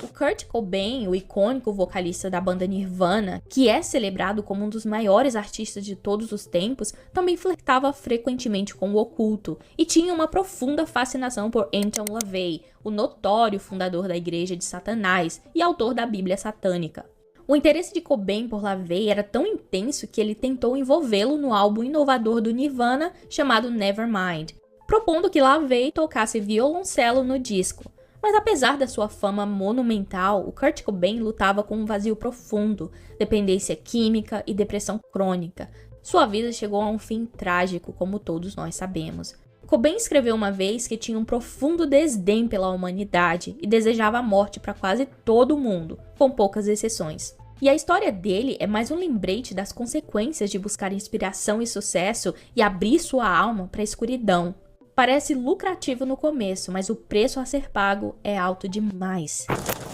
O Kurt Cobain, o icônico vocalista da banda Nirvana, que é celebrado como um dos maiores artistas de todos os tempos, também flertava frequentemente com o oculto e tinha uma profunda fascinação por Anton LaVey, o notório fundador da Igreja de Satanás e autor da Bíblia Satânica. O interesse de Cobain por LaVey era tão intenso que ele tentou envolvê-lo no álbum inovador do Nirvana chamado Nevermind, propondo que LaVey tocasse violoncelo no disco. Mas apesar da sua fama monumental, o Kurt Cobain lutava com um vazio profundo, dependência química e depressão crônica. Sua vida chegou a um fim trágico, como todos nós sabemos. Cobain escreveu uma vez que tinha um profundo desdém pela humanidade e desejava a morte para quase todo mundo, com poucas exceções. E a história dele é mais um lembrete das consequências de buscar inspiração e sucesso e abrir sua alma para a escuridão. Parece lucrativo no começo, mas o preço a ser pago é alto demais.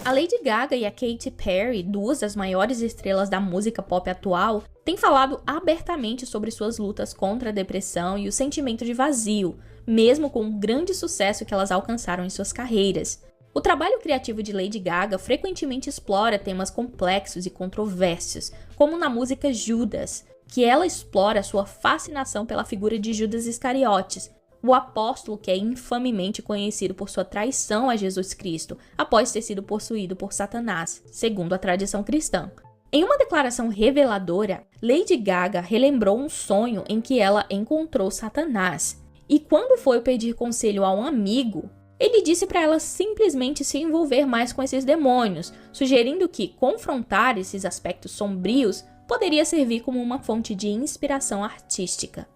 A Lady Gaga e a Katy Perry, duas das maiores estrelas da música pop atual, têm falado abertamente sobre suas lutas contra a depressão e o sentimento de vazio, mesmo com o grande sucesso que elas alcançaram em suas carreiras. O trabalho criativo de Lady Gaga frequentemente explora temas complexos e controversos, como na música Judas, que ela explora sua fascinação pela figura de Judas Iscariotes, o apóstolo que é infamemente conhecido por sua traição a Jesus Cristo, após ter sido possuído por Satanás, segundo a tradição cristã. Em uma declaração reveladora, Lady Gaga relembrou um sonho em que ela encontrou Satanás, e quando foi pedir conselho a um amigo, ele disse para ela simplesmente se envolver mais com esses demônios, sugerindo que confrontar esses aspectos sombrios poderia servir como uma fonte de inspiração artística.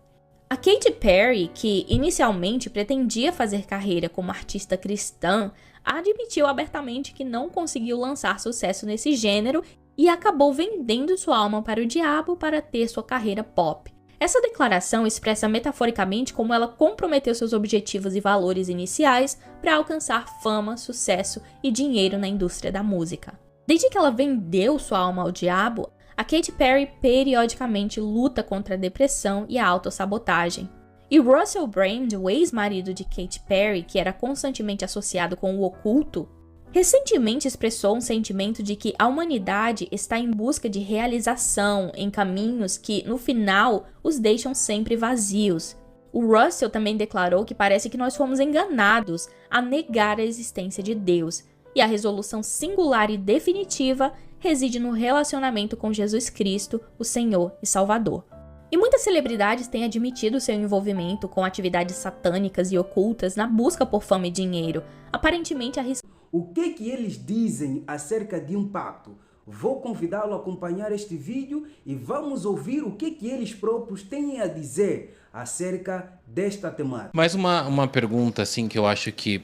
A Katy Perry, que inicialmente pretendia fazer carreira como artista cristã, admitiu abertamente que não conseguiu lançar sucesso nesse gênero e acabou vendendo sua alma para o diabo para ter sua carreira pop. Essa declaração expressa metaforicamente como ela comprometeu seus objetivos e valores iniciais para alcançar fama, sucesso e dinheiro na indústria da música. Desde que ela vendeu sua alma ao diabo, a Katy Perry periodicamente luta contra a depressão e a autossabotagem. E Russell Brand, o ex-marido de Katy Perry, que era constantemente associado com o oculto, recentemente expressou um sentimento de que a humanidade está em busca de realização em caminhos que, no final, os deixam sempre vazios. O Russell também declarou que parece que nós fomos enganados a negar a existência de Deus, e a resolução singular e definitiva reside no relacionamento com Jesus Cristo, o Senhor e Salvador. E muitas celebridades têm admitido seu envolvimento com atividades satânicas e ocultas na busca por fama e dinheiro, aparentemente arriscando. O que eles dizem acerca de um pacto? Vou convidá-lo a acompanhar este vídeo e vamos ouvir o que eles próprios têm a dizer acerca desta temática. Mais uma pergunta assim que eu acho que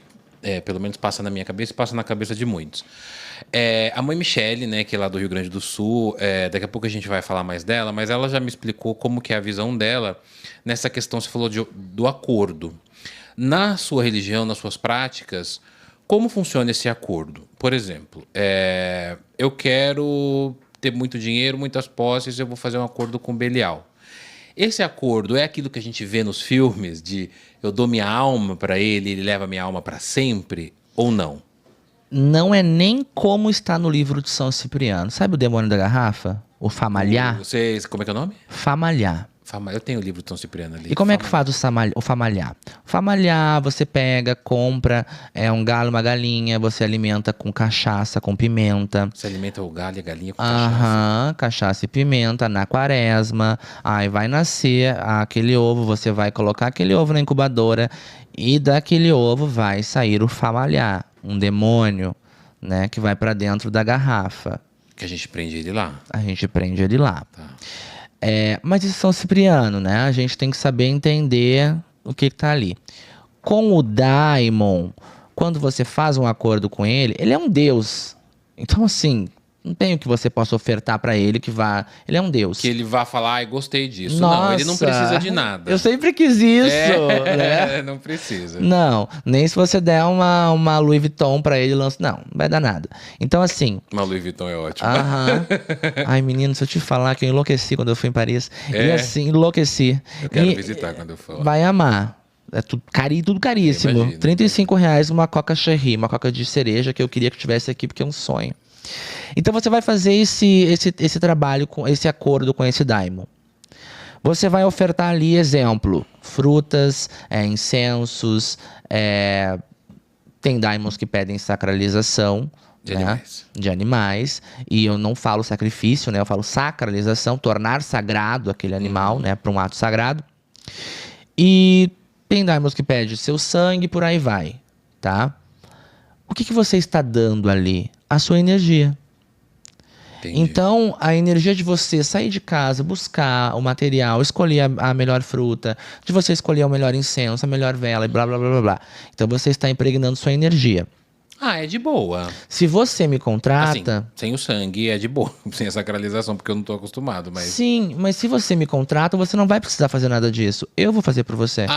pelo menos passa na minha cabeça e passa na cabeça de muitos. A mãe Michele, né, que é lá do Rio Grande do Sul, daqui a pouco a gente vai falar mais dela, mas ela já me explicou como que é a visão dela nessa questão, você falou do acordo. Na sua religião, nas suas práticas, como funciona esse acordo? Por exemplo, eu quero ter muito dinheiro, muitas posses, eu vou fazer um acordo com Belial. Esse acordo é aquilo que a gente vê nos filmes de eu dou minha alma para ele, ele leva minha alma para sempre, ou não? Não é nem como está no livro de São Cipriano. Sabe o demônio da garrafa? O Famalhar? Como é que é o nome? Famalhar. Eu tenho o livro de São Cipriano ali. E como é que faz o famalhar? O famalhar, você pega, compra um galo, uma galinha, você alimenta com cachaça, com pimenta. Você alimenta o galho e a galinha com cachaça. Cachaça e pimenta na quaresma. Aí vai nascer aquele ovo, você vai colocar aquele ovo na incubadora e daquele ovo vai sair o famalhar, um demônio, né, que vai para dentro da garrafa. Que a gente prende ele lá. A gente prende ele lá. Tá. Mas isso é São Cipriano, né? A gente tem que saber entender o que tá ali. Com o Daimon, quando você faz um acordo com ele, ele é um deus. Então, assim, não tem o que você possa ofertar pra ele que vá... Ele é um deus. Que ele vá falar, gostei disso. Nossa, não, ele não precisa de nada. Eu sempre quis isso, né? Não precisa. Não, nem se você der uma Louis Vuitton pra ele, não vai dar nada. Então, assim... Uma Louis Vuitton é ótimo. Ai, menino, se eu te falar que eu enlouqueci quando eu fui em Paris. E assim, enlouqueci. Eu quero visitar quando eu for. Vai amar. É tudo caríssimo. R$35 uma Coca Cherry, uma Coca de cereja que eu queria que tivesse aqui porque é um sonho. Então você vai fazer esse trabalho, esse acordo com esse daimon. Você vai ofertar ali, exemplo, frutas, incensos, tem daimons que pedem sacralização de animais, e eu não falo sacrifício, né? Eu falo sacralização, tornar sagrado aquele animal, né? Para um ato sagrado. E tem daimons que pedem seu sangue, por aí vai, tá? O que você está dando ali? A sua energia. Entendi. Então, a energia de você sair de casa, buscar o material, escolher a melhor fruta, de você escolher o melhor incenso, a melhor vela e blá, blá, blá, blá, blá. Então, você está impregnando sua energia. É de boa. Se você me contrata... Assim, sem o sangue é de boa, sem a sacralização, porque eu não tô acostumado, mas... Sim, mas se você me contrata, você não vai precisar fazer nada disso. Eu vou fazer por você.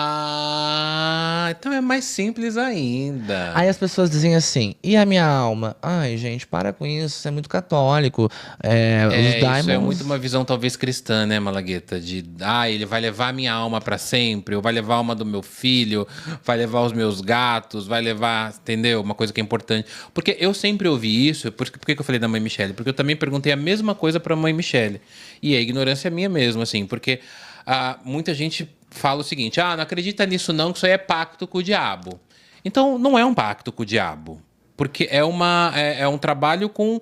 Então é mais simples ainda. Aí as pessoas dizem assim, e a minha alma? Ai, gente, para com isso, isso é muito católico. Os daimons... Isso é muito uma visão talvez cristã, né, Malagueta? De, ele vai levar a minha alma pra sempre, ou vai levar a alma do meu filho, vai levar os meus gatos, vai levar, entendeu? Uma coisa que é importante. Porque eu sempre ouvi isso, por que eu falei da mãe Michele? Porque eu também perguntei a mesma coisa pra mãe Michele. E a ignorância é minha mesmo, assim, porque muita gente fala o seguinte, não acredita nisso não, que isso aí é pacto com o diabo. Então, não é um pacto com o diabo, porque é um trabalho com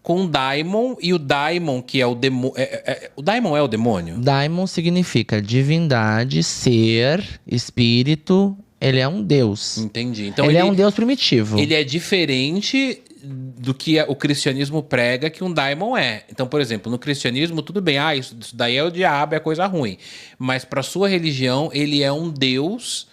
o daimon, e o daimon, que é o demônio... o daimon é o demônio? Daimon significa divindade, ser, espírito... Ele é um deus. Entendi. Então ele é um deus primitivo. Ele é diferente do que o cristianismo prega que um daimon é. Então, por exemplo, no cristianismo, tudo bem, isso daí é o diabo, é coisa ruim. Mas para sua religião, ele é um Deus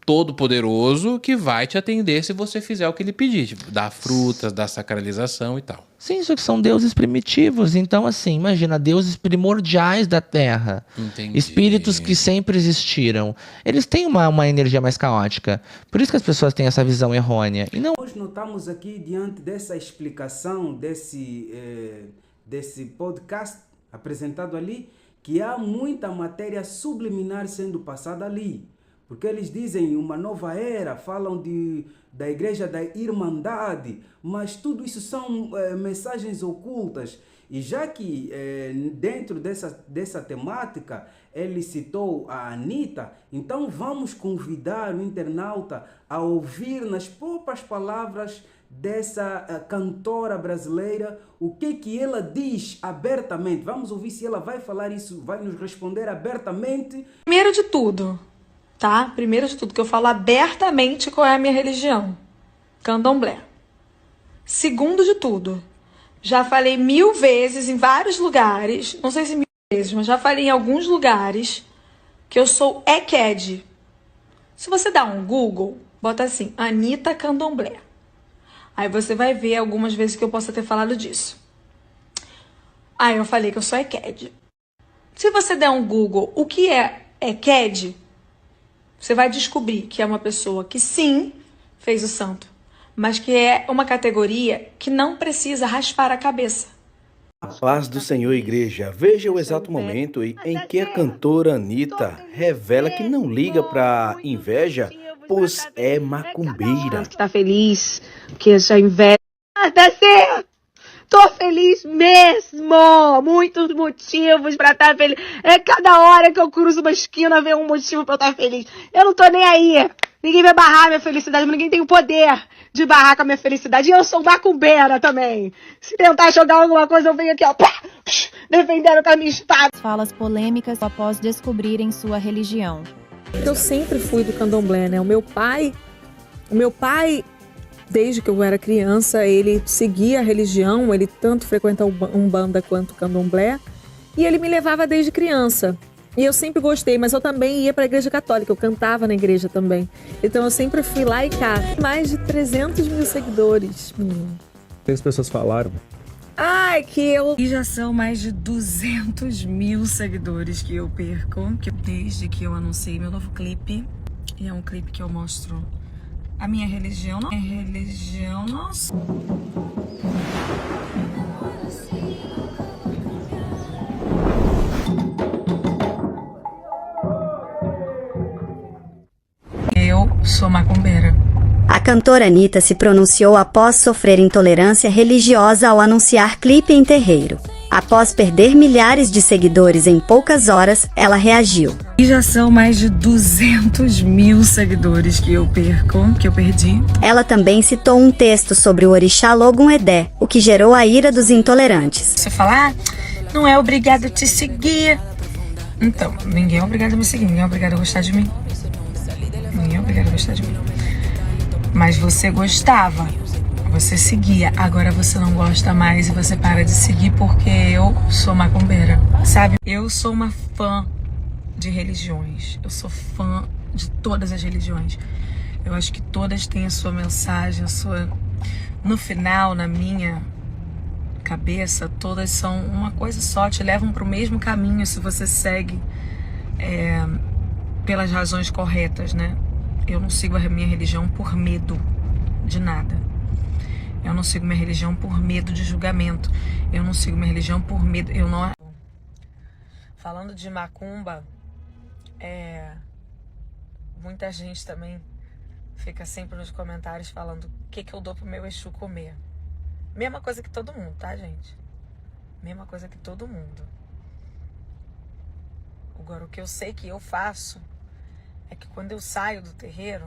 todo-poderoso que vai te atender se você fizer o que ele pedir, tipo, dar frutas, dar sacralização e tal. Sim, isso que são deuses primitivos. Então, assim, imagina, deuses primordiais da Terra. Entendi. Espíritos que sempre existiram. Eles têm uma energia mais caótica. Por isso que as pessoas têm essa visão errônea. E não... Nós notamos aqui, diante dessa explicação, desse podcast apresentado ali, que há muita matéria subliminar sendo passada ali. Porque eles dizem uma nova era, falam da igreja da Irmandade, mas tudo isso são mensagens ocultas. E já que dentro dessa temática ele citou a Anitta, então vamos convidar o internauta a ouvir nas próprias palavras dessa cantora brasileira o que ela diz abertamente. Vamos ouvir se ela vai falar isso, vai nos responder abertamente. Primeiro de tudo, tá? Primeiro de tudo, que eu falo abertamente qual é a minha religião. Candomblé. Segundo de tudo, já falei 1000 vezes em vários lugares, não sei se 1000 vezes, mas já falei em alguns lugares que eu sou EQED. Se você dá um Google, bota assim, Anitta Candomblé. Aí você vai ver algumas vezes que eu possa ter falado disso. Aí eu falei que eu sou EQED. Se você der um Google, o que é EQED? Você vai descobrir que é uma pessoa que sim, fez o santo, mas que é uma categoria que não precisa raspar a cabeça. A paz do Senhor, igreja. Veja o exato momento em que a cantora Anitta revela que não liga para inveja, pois é macumbeira. Tá feliz, porque essa inveja... Tá certo! Tô feliz mesmo! Muitos motivos pra estar feliz. É cada hora que eu cruzo uma esquina, vem um motivo pra eu estar feliz. Eu não tô nem aí. Ninguém vai barrar minha felicidade, mas ninguém tem o poder de barrar com a minha felicidade. E eu sou macumbeira também. Se tentar jogar alguma coisa, eu venho aqui, ó, pá, defendendo com a minha espada. Falas polêmicas após descobrirem sua religião. Eu sempre fui do candomblé, né? O meu pai, desde que eu era criança, ele seguia a religião, ele tanto frequenta Umbanda quanto candomblé, e ele me levava desde criança. E eu sempre gostei, mas eu também ia para a igreja católica, eu cantava na igreja também. Então eu sempre fui lá e cá. Mais de 300 mil seguidores, menino. As pessoas falaram. Ai, que eu... E já são mais de 200 mil seguidores que eu perco, desde que eu anunciei meu novo clipe. E é um clipe que eu mostro a minha religião, não? Minha religião, nossa. Eu sou macumbeira. A cantora Anitta se pronunciou após sofrer intolerância religiosa ao anunciar clipe em terreiro. Após perder milhares de seguidores em poucas horas, ela reagiu. E já são mais de 200 mil seguidores que eu perdi. Ela também citou um texto sobre o orixá Logun Edé, o que gerou a ira dos intolerantes. Você fala, não é obrigado a te seguir. Então, ninguém é obrigado a me seguir, ninguém é obrigado a gostar de mim. Ninguém é obrigado a gostar de mim. Mas você gostava, você seguia, agora você não gosta mais e você para de seguir porque eu sou macumbeira, sabe? Eu sou uma fã de religiões, eu sou fã de todas as religiões. Eu acho que todas têm a sua mensagem, no final, na minha cabeça, todas são uma coisa só, te levam para o mesmo caminho se você segue pelas razões corretas, né? Eu não sigo a minha religião por medo de nada. Eu não sigo minha religião por medo de julgamento. Eu não sigo minha religião por medo... Falando de macumba, muita gente também fica sempre nos comentários falando o que eu dou pro meu Exu comer. Mesma coisa que todo mundo, tá, gente? Mesma coisa que todo mundo. Agora, o que eu sei que eu faço é que quando eu saio do terreiro,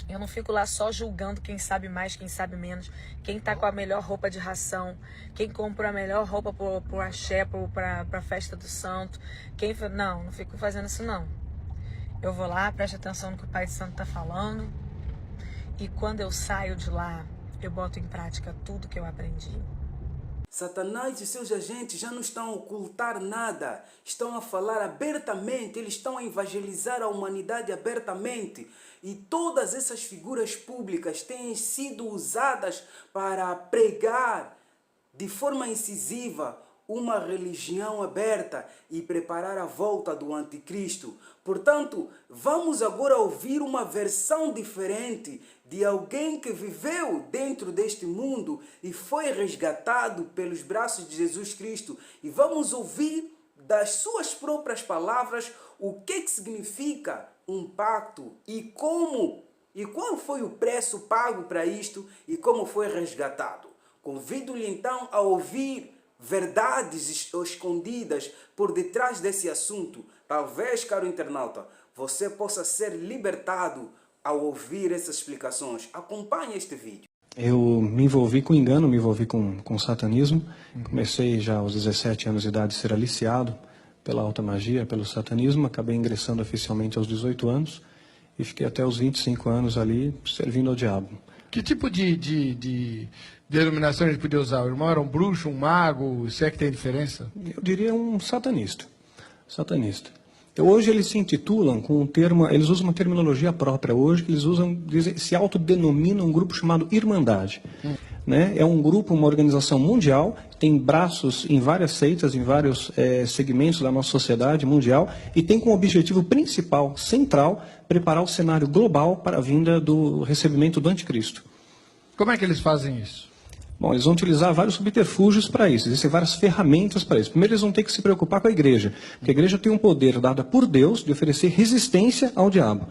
eu não fico lá só julgando quem sabe mais, quem sabe menos, quem tá com a melhor roupa de ração, quem comprou a melhor roupa pro axé, pra festa do santo, não fico fazendo isso não. Eu vou lá, presto atenção no que o Pai de Santo tá falando, e quando eu saio de lá, eu boto em prática tudo que eu aprendi. Satanás e seus agentes já não estão a ocultar nada, estão a falar abertamente, eles estão a evangelizar a humanidade abertamente. E todas essas figuras públicas têm sido usadas para pregar de forma incisiva uma religião aberta e preparar a volta do anticristo. Portanto, vamos agora ouvir uma versão diferente de alguém que viveu dentro deste mundo e foi resgatado pelos braços de Jesus Cristo. E vamos ouvir das suas próprias palavras o que significa um pacto e como e qual foi o preço pago para isto e como foi resgatado. Convido-lhe então a ouvir verdades escondidas por detrás desse assunto. Talvez, caro internauta, você possa ser libertado ao ouvir essas explicações. Acompanhe este vídeo. Eu me envolvi com engano, me envolvi com satanismo. Comecei já aos 17 anos de idade a ser aliciado pela alta magia, pelo satanismo. Acabei ingressando oficialmente aos 18 anos e fiquei até os 25 anos ali servindo ao diabo. Que tipo de denominação a gente podia usar? O irmão era um bruxo, um mago? Se é que tem diferença? Eu diria um satanista. Satanista. Hoje eles se intitulam com um termo, eles usam uma terminologia própria hoje, que eles usam, se autodenominam um grupo chamado Irmandade. Né? É um grupo, uma organização mundial, tem braços em várias seitas, em vários segmentos da nossa sociedade mundial, e tem como objetivo principal, central, preparar o cenário global para a vinda do recebimento do anticristo. Como é que eles fazem isso? Bom, eles vão utilizar vários subterfúgios para isso, existem várias ferramentas para isso. Primeiro, eles vão ter que se preocupar com a igreja, porque a igreja tem um poder dado por Deus de oferecer resistência ao diabo.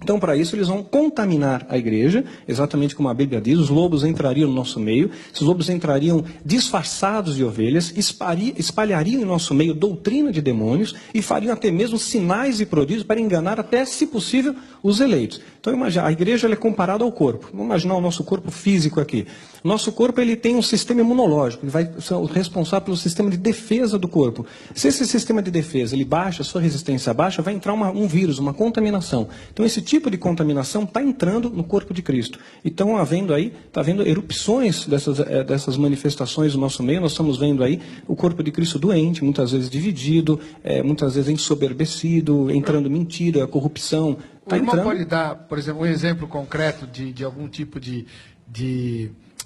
Então, para isso, eles vão contaminar a igreja, exatamente como a Bíblia diz, os lobos entrariam no nosso meio, esses lobos entrariam disfarçados de ovelhas, espalhariam em nosso meio doutrina de demônios e fariam até mesmo sinais e prodígios para enganar até, se possível, os eleitos. Então, imagina, a igreja é comparada ao corpo. Vamos imaginar o nosso corpo físico aqui. Nosso corpo ele tem um sistema imunológico, ele vai ser responsável pelo sistema de defesa do corpo. Se esse sistema de defesa ele baixa, sua resistência baixa, vai entrar um vírus, uma contaminação. Então esse tipo de contaminação está entrando no corpo de Cristo. E estão havendo aí, está havendo erupções dessas manifestações no nosso meio. Nós estamos vendo aí o corpo de Cristo doente, muitas vezes dividido, muitas vezes ensoberbecido, entrando mentira, corrupção. O irmão pode dar, por exemplo, um exemplo concreto de algum tipo de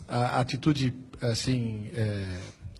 atitude assim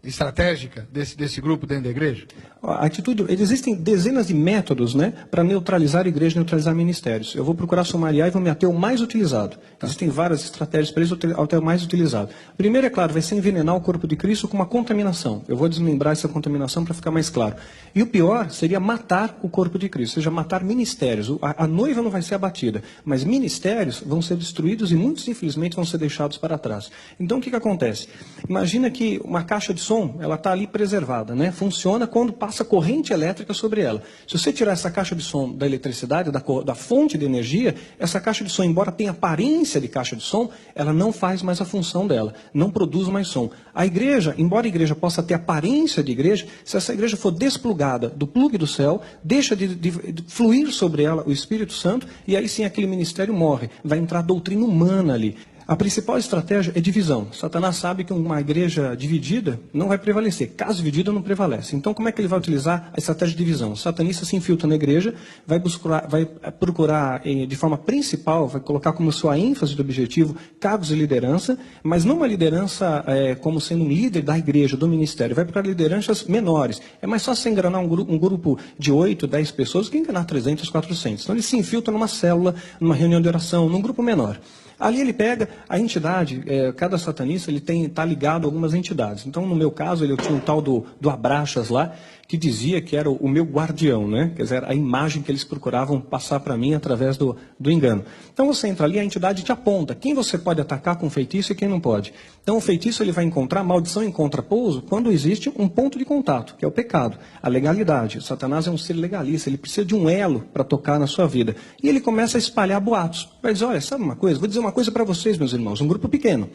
estratégica desse grupo dentro da igreja? A atitude, existem dezenas de métodos, né, para neutralizar a igreja, neutralizar ministérios. Eu vou procurar sumariar e vou me ater ao mais utilizado. Existem várias estratégias para isso, até o mais utilizado. Primeiro, é claro, vai ser envenenar o corpo de Cristo com uma contaminação. Eu vou desmembrar essa contaminação para ficar mais claro. E o pior seria matar o corpo de Cristo, ou seja, matar ministérios. A noiva não vai ser abatida, mas ministérios vão ser destruídos e muitos, infelizmente, vão ser deixados para trás. Então, o que acontece? Imagina que uma caixa de som, ela está ali preservada, né? Funciona quando passa corrente elétrica sobre ela. Se você tirar essa caixa de som da eletricidade, da fonte de energia, essa caixa de som, embora tenha aparência de caixa de som, ela não faz mais a função dela, não produz mais som. A igreja, embora a igreja possa ter aparência de igreja, se essa igreja for desplugada do plugue do céu, deixa de fluir sobre ela o Espírito Santo, e aí sim aquele ministério morre. Vai entrar doutrina humana ali. A principal estratégia é divisão. Satanás sabe que uma igreja dividida não vai prevalecer. Caso dividida, não prevalece. Então, como é que ele vai utilizar a estratégia de divisão? O satanista se infiltra na igreja, vai procurar de forma principal, vai colocar como sua ênfase do objetivo cargos de liderança, mas não uma liderança como sendo um líder da igreja, do ministério. Vai procurar lideranças menores. É mais fácil você enganar um grupo de 8, 10 pessoas que enganar 300, 400. Então, ele se infiltra numa célula, numa reunião de oração, num grupo menor. Ali ele pega a entidade, cada satanista ele está ligado a algumas entidades. Então, no meu caso, eu tinha um tal do Abraxas lá, que dizia que era o meu guardião, né? Quer dizer, a imagem que eles procuravam passar para mim através do engano. Então, você entra ali, a entidade te aponta quem você pode atacar com feitiço e quem não pode. Então, o feitiço ele vai encontrar, maldição encontra pouso, quando existe um ponto de contato, que é o pecado, a legalidade. O Satanás é um ser legalista, ele precisa de um elo para tocar na sua vida. E ele começa a espalhar boatos. Vai dizer, olha, sabe uma coisa? Vou dizer uma coisa para vocês, meus irmãos, um grupo pequeno.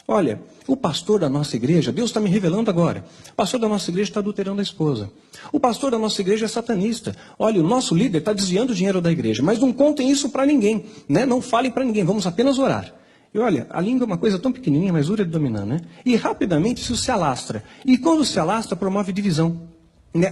Olha, o pastor da nossa igreja, Deus está me revelando agora, o pastor da nossa igreja está adulterando a esposa. O pastor da nossa igreja é satanista. Olha, o nosso líder está desviando o dinheiro da igreja, mas não contem isso para ninguém, né? Não falem para ninguém, vamos apenas orar. E olha, a língua é uma coisa tão pequenininha, mas dura de dominar, né? E rapidamente isso se alastra. E quando se alastra, promove divisão.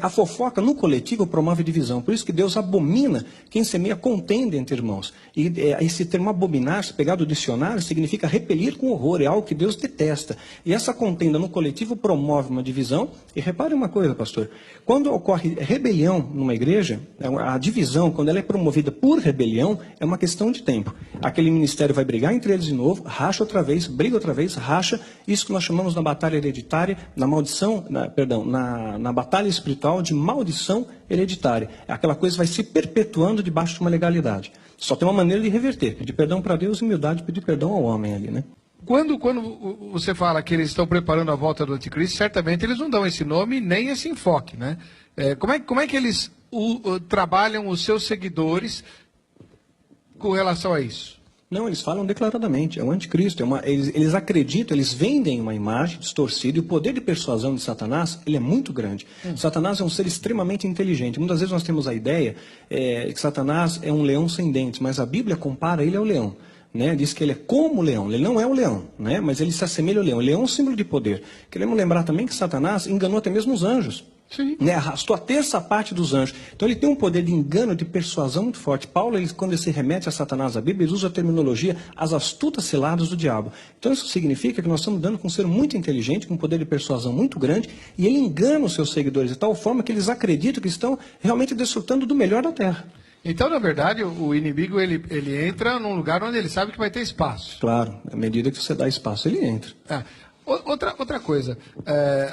A fofoca no coletivo promove divisão. Por isso que Deus abomina quem semeia contenda entre irmãos. E esse termo abominar, se pegar do dicionário, significa repelir com horror. É algo que Deus detesta. E essa contenda no coletivo promove uma divisão. E repare uma coisa, pastor. Quando ocorre rebelião numa igreja, a divisão, quando ela é promovida por rebelião, é uma questão de tempo. Aquele ministério vai brigar entre eles de novo, racha outra vez, briga outra vez, racha. Isso que nós chamamos na batalha hereditária, na maldição, na batalha espiritual, de maldição hereditária. Aquela coisa vai se perpetuando debaixo de uma legalidade. Só tem uma maneira de reverter, pedir perdão para Deus e humildade, pedir perdão ao homem ali, né? Quando você fala que eles estão preparando a volta do anticristo, certamente eles não dão esse nome nem esse enfoque, né? Como é que eles trabalham os seus seguidores com relação a isso? Não, eles falam declaradamente, é o anticristo, eles acreditam, eles vendem uma imagem distorcida, e o poder de persuasão de Satanás, ele é muito grande. Satanás é um ser extremamente inteligente. Muitas vezes nós temos a ideia que Satanás é um leão sem dentes, mas a Bíblia compara ele ao leão. Né? Diz que ele é como o leão, ele não é o leão, né? Mas ele se assemelha ao leão. O leão é um símbolo de poder. Queremos lembrar também que Satanás enganou até mesmo os anjos. Sim. Né? Arrastou a terça parte dos anjos. Então ele tem um poder de engano, de persuasão muito forte. Paulo, quando ele se remete a Satanás, a Bíblia, ele usa a terminologia as astutas ciladas do diabo. Então isso significa que nós estamos dando com um ser muito inteligente, com um poder de persuasão muito grande, e ele engana os seus seguidores de tal forma que eles acreditam que estão realmente desfrutando do melhor da terra. Então, na verdade, o inimigo ele entra num lugar onde ele sabe que vai ter espaço. Claro, à medida que você dá espaço, ele entra. Outra coisa,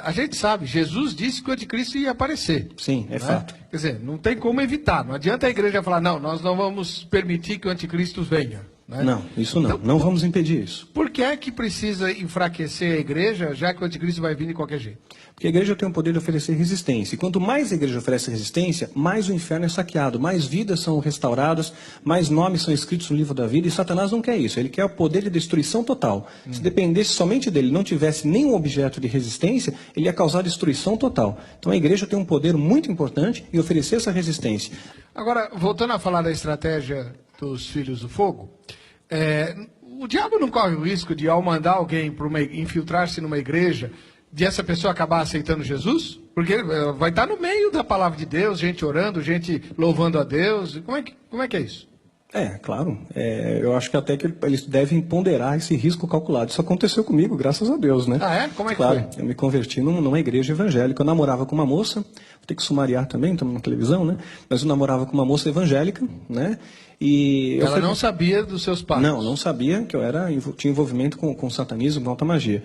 a gente sabe, Jesus disse que o anticristo ia aparecer. Sim, é fato. Quer dizer, não tem como evitar. Não adianta a igreja falar, não, nós não vamos permitir que o anticristo venha. Né? Não, isso não. Então, não vamos impedir isso. Por que é que precisa enfraquecer a igreja, já que o anticristo vai vir de qualquer jeito? Porque a igreja tem o poder de oferecer resistência. E quanto mais a igreja oferece resistência, mais o inferno é saqueado, mais vidas são restauradas, mais nomes são escritos no livro da vida. E Satanás não quer isso. Ele quer o poder de destruição total. Se dependesse somente dele, não tivesse nenhum objeto de resistência, ele ia causar destruição total. Então a igreja tem um poder muito importante em oferecer essa resistência. Agora, voltando a falar da estratégia dos filhos do fogo, o diabo não corre o risco de, ao mandar alguém para infiltrar-se numa igreja, de essa pessoa acabar aceitando Jesus? Porque ele vai estar no meio da palavra de Deus, gente orando, gente louvando a Deus. Como é que é isso? Claro. Eu acho que até que eles devem ponderar esse risco calculado. Isso aconteceu comigo, graças a Deus, né? Como é que claro, foi? Eu me converti numa igreja evangélica. Eu namorava com uma moça, vou ter que sumariar também, estamos na televisão, né? Mas eu namorava com uma moça evangélica, né? E ela não sabia dos seus pais? Não sabia que eu tinha envolvimento com satanismo, com alta magia.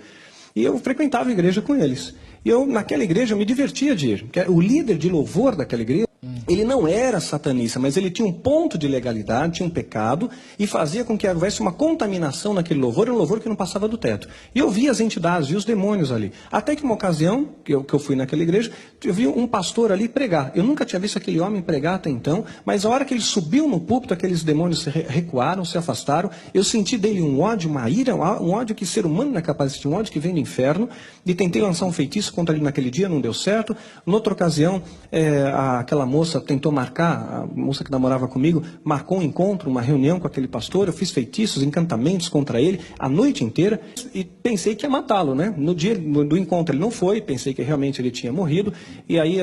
E eu frequentava a igreja com eles. E naquela igreja, eu me divertia de ir. Porque o líder de louvor daquela igreja, ele não era satanista, mas ele tinha um ponto de legalidade, tinha um pecado, e fazia com que houvesse uma contaminação naquele louvor, um louvor que não passava do teto. E eu via as entidades, via os demônios ali. Até que uma ocasião, que eu fui naquela igreja, eu vi um pastor ali pregar. Eu nunca tinha visto aquele homem pregar até então, mas a hora que ele subiu no púlpito, aqueles demônios se recuaram, se afastaram. Eu senti dele um ódio, uma ira, um ódio que ser humano não é capaz de sentir, um ódio que vem do inferno, e tentei lançar um feitiço contra ele naquele dia, não deu certo. Noutra ocasião, aquela moça tentou marcar, a moça que namorava comigo, marcou um encontro, uma reunião com aquele pastor, eu fiz feitiços, encantamentos contra ele, a noite inteira, e pensei que ia matá-lo, né? No dia do encontro ele não foi, pensei que realmente ele tinha morrido, e aí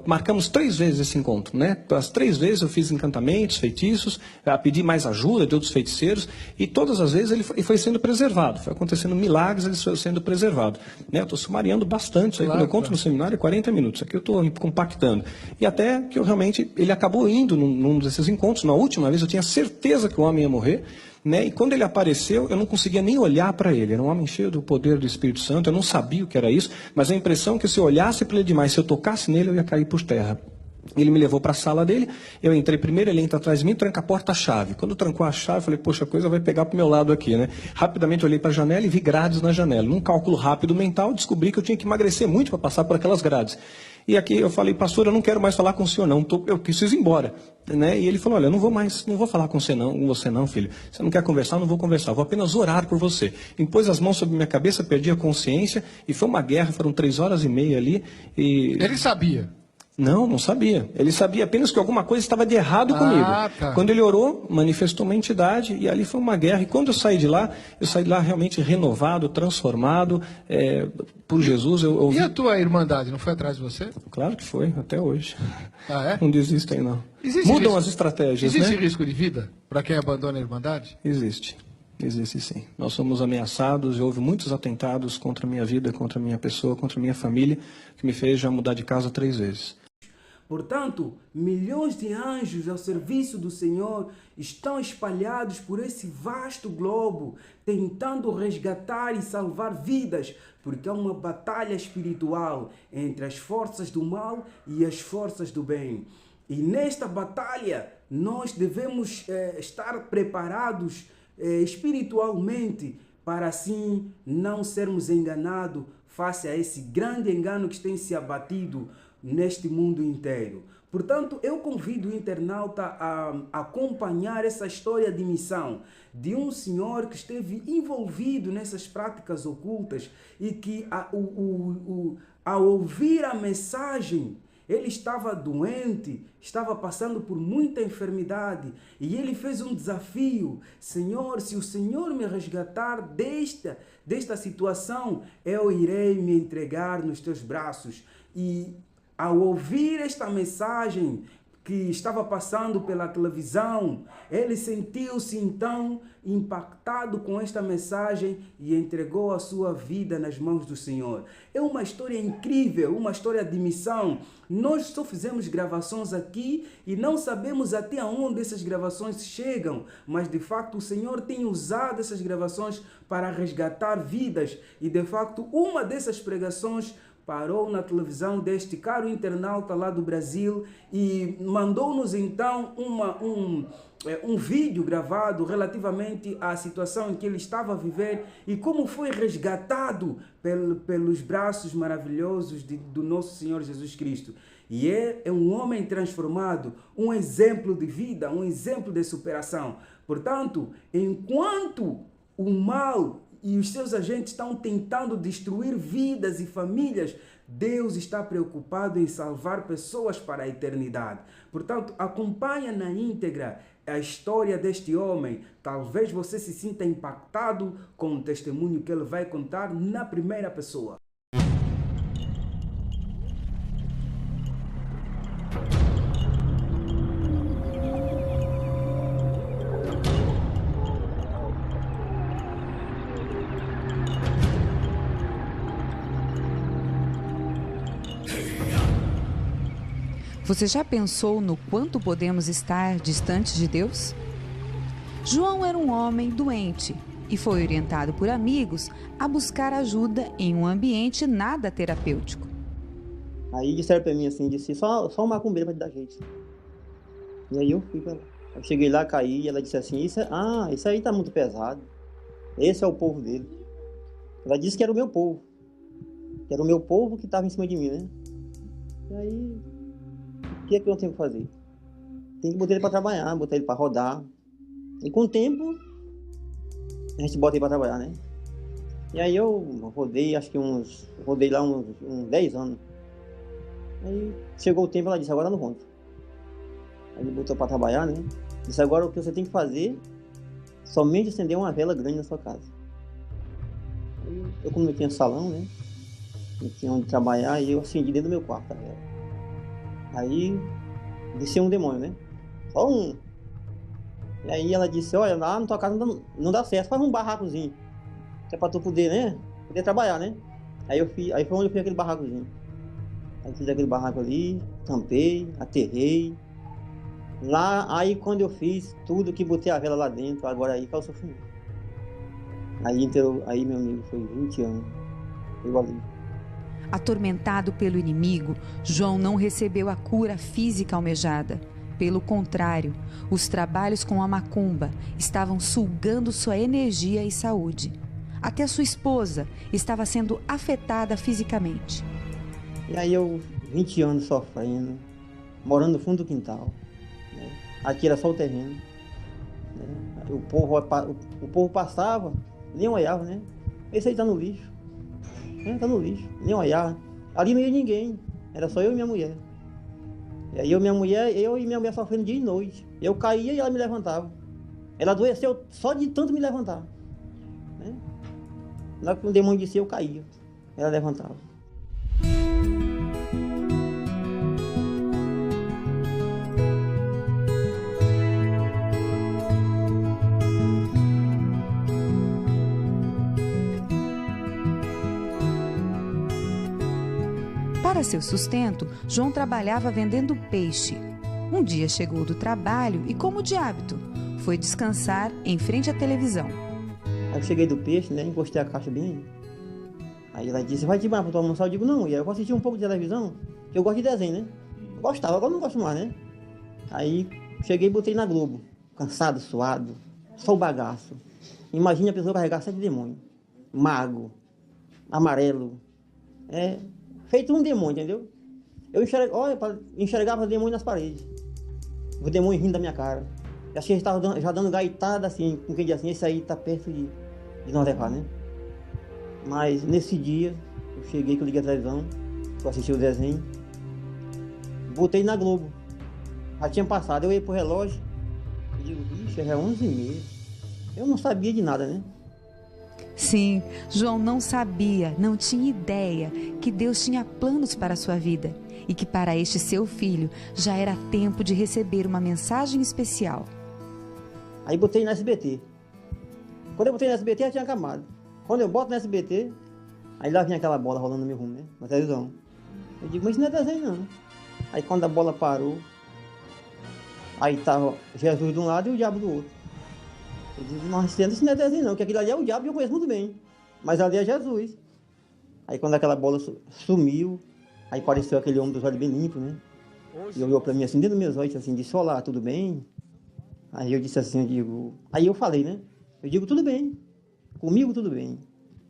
marcamos 3 vezes esse encontro, né? As 3 vezes eu fiz encantamentos, feitiços, pedi mais ajuda de outros feiticeiros, e todas as vezes ele foi sendo preservado, foi acontecendo milagres, ele foi sendo preservado, né? Eu estou sumariando bastante, isso aí, quando eu conto no seminário é 40 minutos, aqui eu estou compactando, e até que eu realmente, ele acabou indo num desses encontros. Na última vez eu tinha certeza que o homem ia morrer, né? E quando ele apareceu, eu não conseguia nem olhar para ele. Era um homem cheio do poder do Espírito Santo, eu não sabia o que era isso, mas a impressão é que se eu olhasse para ele demais, se eu tocasse nele, eu ia cair por terra. Ele me levou para a sala dele, eu entrei primeiro, ele entra atrás de mim, tranca a porta-chave. Quando trancou a chave, eu falei, poxa, a coisa vai pegar para o meu lado aqui, né? Rapidamente olhei para a janela e vi grades na janela. Num cálculo rápido mental, descobri que eu tinha que emagrecer muito para passar por aquelas grades. E aqui eu falei, pastor, eu não quero mais falar com o senhor não, eu preciso ir embora, né? E ele falou, olha, eu não vou falar com você não, filho. Você não quer conversar, não vou conversar, vou apenas orar por você. Impôs as mãos sobre minha cabeça, perdi a consciência, e foi uma guerra, foram 3 horas e meia ali. E ele sabia? Não sabia. Ele sabia apenas que alguma coisa estava de errado comigo. Tá. Quando ele orou, manifestou uma entidade e ali foi uma guerra. E quando eu saí de lá realmente renovado, transformado por Jesus. E a tua irmandade, não foi atrás de você? Claro que foi, até hoje. Ah, é? Não desistem, não. Existe Mudam risco, as estratégias, existe né? risco de vida para quem abandona a irmandade? Existe sim. Nós somos ameaçados e houve muitos atentados contra a minha vida, contra a minha pessoa, contra a minha família, que me fez já mudar de casa 3 vezes. Portanto, milhões de anjos ao serviço do Senhor estão espalhados por esse vasto globo, tentando resgatar e salvar vidas, porque há uma batalha espiritual entre as forças do mal e as forças do bem. E nesta batalha, nós devemos estar preparados espiritualmente para assim não sermos enganados face a esse grande engano que tem se abatido neste mundo inteiro. Portanto, eu convido o internauta a acompanhar essa história de missão de um senhor que esteve envolvido nessas práticas ocultas e que ao ouvir a mensagem, ele estava doente, estava passando por muita enfermidade e ele fez um desafio: Senhor, se o Senhor me resgatar desta situação, eu irei me entregar nos teus braços. E ao ouvir esta mensagem que estava passando pela televisão, ele sentiu-se então impactado com esta mensagem e entregou a sua vida nas mãos do Senhor. É uma história incrível, uma história de missão. Nós só fizemos gravações aqui e não sabemos até onde essas gravações chegam, mas de facto o Senhor tem usado essas gravações para resgatar vidas e de facto uma dessas pregações parou na televisão deste caro internauta lá do Brasil e mandou-nos então um vídeo gravado relativamente à situação em que ele estava a viver e como foi resgatado pelos braços maravilhosos do nosso Senhor Jesus Cristo. E é um homem transformado, um exemplo de vida, um exemplo de superação. Portanto, enquanto o mal e os seus agentes estão tentando destruir vidas e famílias, Deus está preocupado em salvar pessoas para a eternidade. Portanto, acompanha na íntegra a história deste homem. Talvez você se sinta impactado com o testemunho que ele vai contar na primeira pessoa. Você já pensou no quanto podemos estar distantes de Deus? João era um homem doente e foi orientado por amigos a buscar ajuda em um ambiente nada terapêutico. Aí disseram pra mim assim, disse, só um macumbeiro vai te dar jeito. E aí eu fui pra lá. Eu cheguei lá, caí, e ela disse assim, isso aí tá muito pesado. Esse é o povo dele. Ela disse que era o meu povo. Que era o meu povo que estava em cima de mim, né? E aí, o que é que eu tenho que fazer? Tem que botar ele para trabalhar, botar ele para rodar. E com o tempo, a gente bota ele para trabalhar, né? E aí eu rodei, rodei lá uns 10 anos. Aí chegou o tempo, ela disse, agora não rodo. Aí ele botou para trabalhar, né? Disse, agora o que você tem que fazer, somente acender uma vela grande na sua casa. Aí, eu como eu tinha salão, né? Não tinha onde trabalhar, e eu acendi dentro do meu quarto a vela. Aí desceu um demônio, né? Só um. E aí ela disse, olha, lá na tua casa não dá certo, faz um barracozinho. Que é pra tu poder, né? Poder trabalhar, né? Aí foi onde eu fiz aquele barracozinho. Aí fiz aquele barraco ali, tampei, aterrei. Lá, aí quando eu fiz tudo, que botei a vela lá dentro, agora aí foi o sofrimento. Aí meu amigo, foi 20 anos. Eu ali. Atormentado pelo inimigo, João não recebeu a cura física almejada. Pelo contrário, os trabalhos com a macumba estavam sugando sua energia e saúde. Até sua esposa estava sendo afetada fisicamente. E aí eu, 20 anos sofrendo, morando no fundo do quintal. Né? Aqui era só o terreno. Né? O povo passava, nem olhava, né? Esse aí tá no lixo. Tá no lixo, nem olhava. Ali não ia ninguém, era só eu e minha mulher. E aí eu e minha mulher sofrendo dia e noite. Eu caía e ela me levantava. Ela adoeceu só de tanto me levantar. Né? Na hora que o demônio disse, eu caía. Ela levantava. Para seu sustento, João trabalhava vendendo peixe. Um dia chegou do trabalho e, como de hábito, foi descansar em frente à televisão. Aí eu cheguei do peixe, né? Encostei a caixa bem aí. Aí ela disse, vai te chamar para tu almoçar? Eu digo, não, e aí eu vou assistir um pouco de televisão, que eu gosto de desenho, né? Gostava, agora não gosto mais, né? Aí cheguei e botei na Globo, cansado, suado, só o bagaço. Imagina a pessoa carregar 7 demônios, mago, amarelo, feito um demônio, entendeu? Eu enxergava demônio nas paredes, o demônio rindo da minha cara. Eu achei que estava já dando gaitada assim, com quem diz assim, esse aí tá perto de nós levar, né? Mas nesse dia, eu cheguei, que eu liguei a televisão, eu assisti o desenho, botei na Globo. Já tinha passado, eu ia pro relógio, e digo, bicho, é 11h30. Eu não sabia de nada, né? Sim, João não sabia, não tinha ideia que Deus tinha planos para a sua vida e que para este seu filho já era tempo de receber uma mensagem especial. Aí botei na SBT. Quando eu botei na SBT, já tinha acabado. Quando eu boto na SBT, aí lá vinha aquela bola rolando no meu rumo, né? Na televisão. Eu digo, mas isso não é desenho não. Aí quando a bola parou, aí tava Jesus de um lado e o diabo do outro. Eu digo, nossa, isso não é desenho não, porque aquilo ali é o diabo e eu conheço muito bem. Mas ali é Jesus. Aí quando aquela bola sumiu, aí apareceu aquele homem dos olhos bem limpos, né? E olhou pra mim assim, dentro dos meus olhos, assim, disse, olá, tudo bem? Aí eu disse assim, aí eu falei, né? Eu digo, tudo bem. Comigo tudo bem.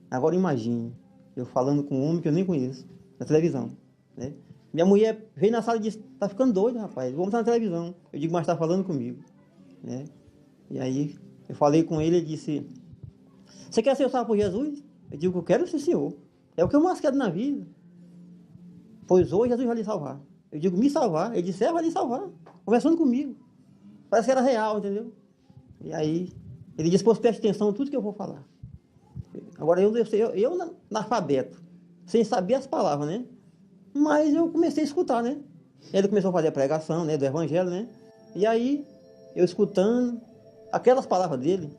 Agora imagine, eu falando com um homem que eu nem conheço, na televisão, né? Minha mulher veio na sala e disse, tá ficando doido, rapaz, vamos estar na televisão. Eu digo, mas tá falando comigo, né? E aí eu falei com ele, ele disse, você quer ser salvo por Jesus? Eu digo, eu quero ser senhor. É o que eu mais quero na vida. Pois hoje Jesus vai lhe salvar. Eu digo, me salvar? Ele disse, vai lhe salvar. Conversando comigo. Parece que era real, entendeu? E aí ele disse, pois preste atenção em tudo que eu vou falar. Agora eu analfabeto, sem saber as palavras, né? Mas eu comecei a escutar, né? Ele começou a fazer a pregação, né, do evangelho, né? E aí, eu escutando, aquelas palavras dele,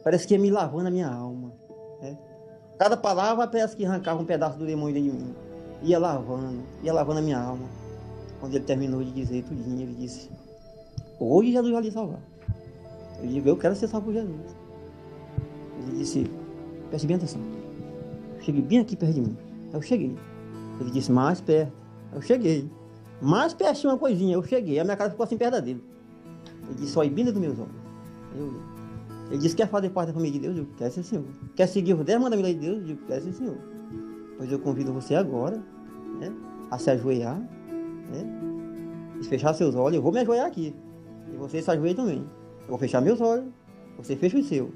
parece que ia me lavando a minha alma, né? Cada palavra parece que arrancava um pedaço do demônio dentro de mim. Ia lavando a minha alma. Quando ele terminou de dizer tudinho, ele disse, hoje Jesus vai lhe salvar. Eu digo, eu quero ser salvo por Jesus. Ele disse, preste bem atenção. Eu cheguei bem aqui perto de mim. Eu cheguei. Ele disse, mais perto. Eu cheguei. Mais pertinho uma coisinha, eu cheguei. A minha cara ficou assim perto dele. Ele disse, olha, bem dentro dos meus olhos. Ele disse, quer fazer parte da família de Deus? Eu digo, quer ser senhor. Quer seguir os 10 mandamentos de Deus? Eu digo, quer ser senhor. Pois eu convido você agora, né, a se ajoelhar, né, e fechar seus olhos. Eu vou me ajoelhar aqui. E você se ajoelha também. Eu vou fechar meus olhos, você fecha os seus.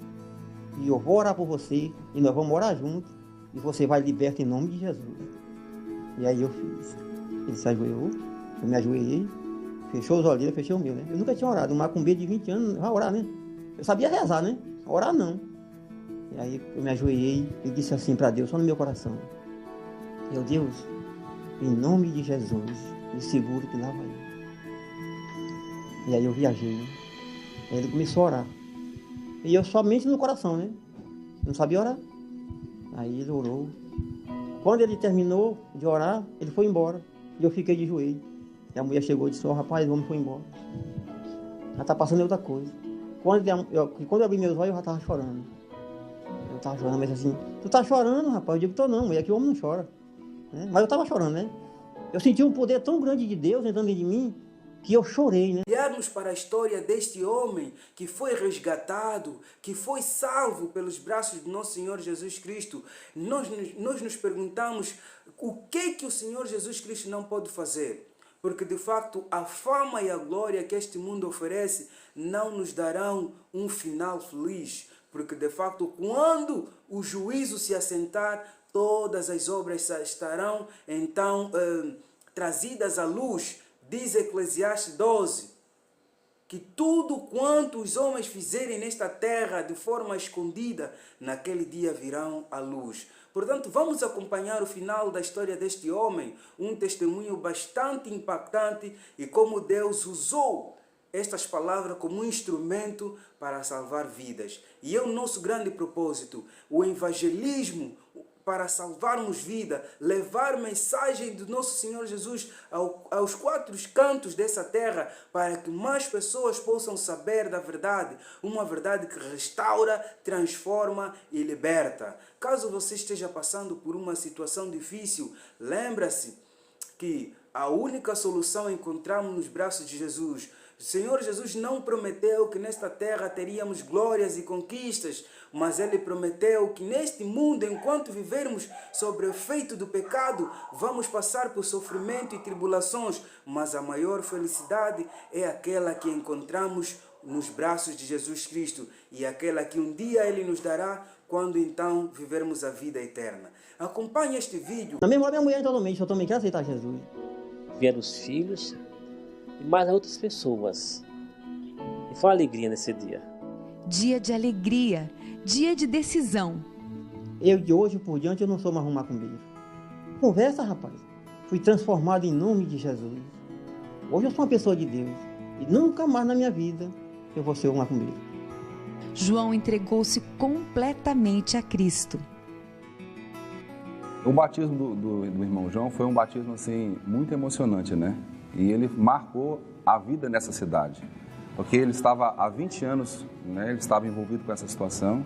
E eu vou orar por você, e nós vamos orar juntos, e você vai liberto em nome de Jesus. E aí eu fiz. Ele se ajoelhou, eu me ajoelhei, fechou os olhos, eu fechei o meu, né? Eu nunca tinha orado, um macumbeiro de 20 anos vai orar, né? Eu sabia rezar, né? Orar não. E aí eu me ajoelhei e disse assim para Deus, só no meu coração. Meu Deus, em nome de Jesus, me segura que lá vai. E aí eu viajei, né? Aí ele começou a orar. E eu somente no coração, né? Não sabia orar. Aí ele orou. Quando ele terminou de orar, ele foi embora. E eu fiquei de joelho. E a mulher chegou e disse, rapaz, o homem foi embora. Já tá passando outra coisa. Quando eu abri meus olhos, eu já estava chorando. Eu estava chorando, mas assim, tu tá chorando, rapaz? Eu digo, tô não, mulher, que o homem não chora. Né? Mas eu estava chorando, né? Eu senti um poder tão grande de Deus entrando dentro de mim, que eu chorei, né? Olharmos para a história deste homem que foi resgatado, que foi salvo pelos braços de nosso Senhor Jesus Cristo, nós nos perguntamos o que o Senhor Jesus Cristo não pode fazer. Porque de facto a fama e a glória que este mundo oferece não nos darão um final feliz. Porque de facto quando o juízo se assentar, todas as obras estarão então trazidas à luz Diz Eclesiastes 12, que tudo quanto os homens fizerem nesta terra de forma escondida, naquele dia virão à luz. Portanto, vamos acompanhar o final da história deste homem, um testemunho bastante impactante e como Deus usou estas palavras como um instrumento para salvar vidas. E é o nosso grande propósito, o evangelismo para salvarmos vida, levar mensagem do nosso Senhor Jesus aos quatro cantos dessa terra, para que mais pessoas possam saber da verdade, uma verdade que restaura, transforma e liberta. Caso você esteja passando por uma situação difícil, lembre-se que a única solução encontramos nos braços de Jesus. O Senhor Jesus não prometeu que nesta terra teríamos glórias e conquistas, mas Ele prometeu que neste mundo, enquanto vivermos sob o efeito do pecado, vamos passar por sofrimento e tribulações, mas a maior felicidade é aquela que encontramos nos braços de Jesus Cristo e aquela que um dia Ele nos dará quando então vivermos a vida eterna. Acompanhe este vídeo. Na memória da minha mulher totalmente, eu também quero aceitar Jesus. Vieram os filhos e mais outras pessoas. E foi uma alegria nesse dia. Dia de alegria, dia de decisão. Eu de hoje por diante eu não sou mais um macumbeiro. Conversa, rapaz. Fui transformado em nome de Jesus. Hoje eu sou uma pessoa de Deus. E nunca mais na minha vida eu vou ser um macumbeiro. João entregou-se completamente a Cristo. O batismo do irmão João foi um batismo assim muito emocionante, né? E ele marcou a vida nessa cidade, porque ele estava há 20 anos, né? Ele estava envolvido com essa situação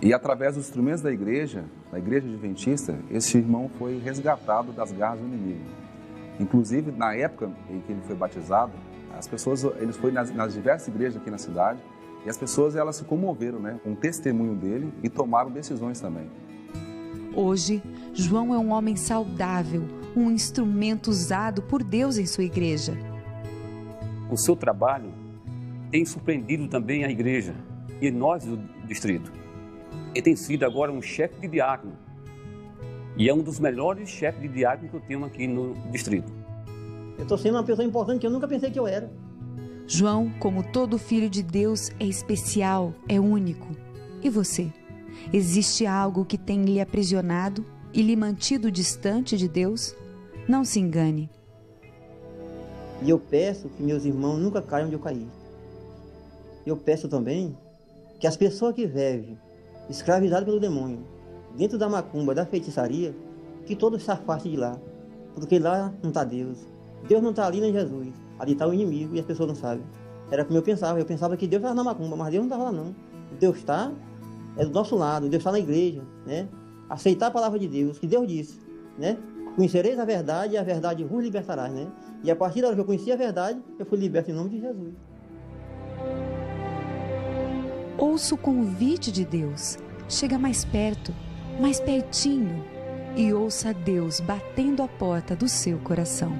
e através dos instrumentos da igreja adventista, esse irmão foi resgatado das garras do inimigo. Inclusive na época em que ele foi batizado, as pessoas, ele foi nas diversas igrejas aqui na cidade e as pessoas elas se comoveram, né, com o testemunho dele e tomaram decisões também. Hoje, João é um homem saudável, um instrumento usado por Deus em sua igreja. O seu trabalho tem surpreendido também a igreja e nós do distrito. Ele tem sido agora um chefe de diácono e é um dos melhores chefes de diácono que eu tenho aqui no distrito. Eu estou sendo uma pessoa importante que eu nunca pensei que eu era. João, como todo filho de Deus, é especial, é único. E você? Existe algo que tem lhe aprisionado e lhe mantido distante de Deus? Não se engane. E eu peço que meus irmãos nunca caiam onde eu caí. Eu peço também que as pessoas que vivem escravizadas pelo demônio, dentro da macumba, da feitiçaria, que todos se afastem de lá. Porque lá não está Deus. Deus não está ali nem Jesus. Ali está o inimigo e as pessoas não sabem. Era como eu pensava. Eu pensava que Deus estava na macumba, mas Deus não estava lá não. Deus está do nosso lado, Deus está na igreja, né? Aceitar a palavra de Deus, que Deus disse, né? Conhecereis a verdade e a verdade vos libertará, né? E a partir da hora que eu conheci a verdade, eu fui liberto em nome de Jesus. Ouça o convite de Deus. Chega mais perto, mais pertinho, e ouça Deus batendo a porta do seu coração.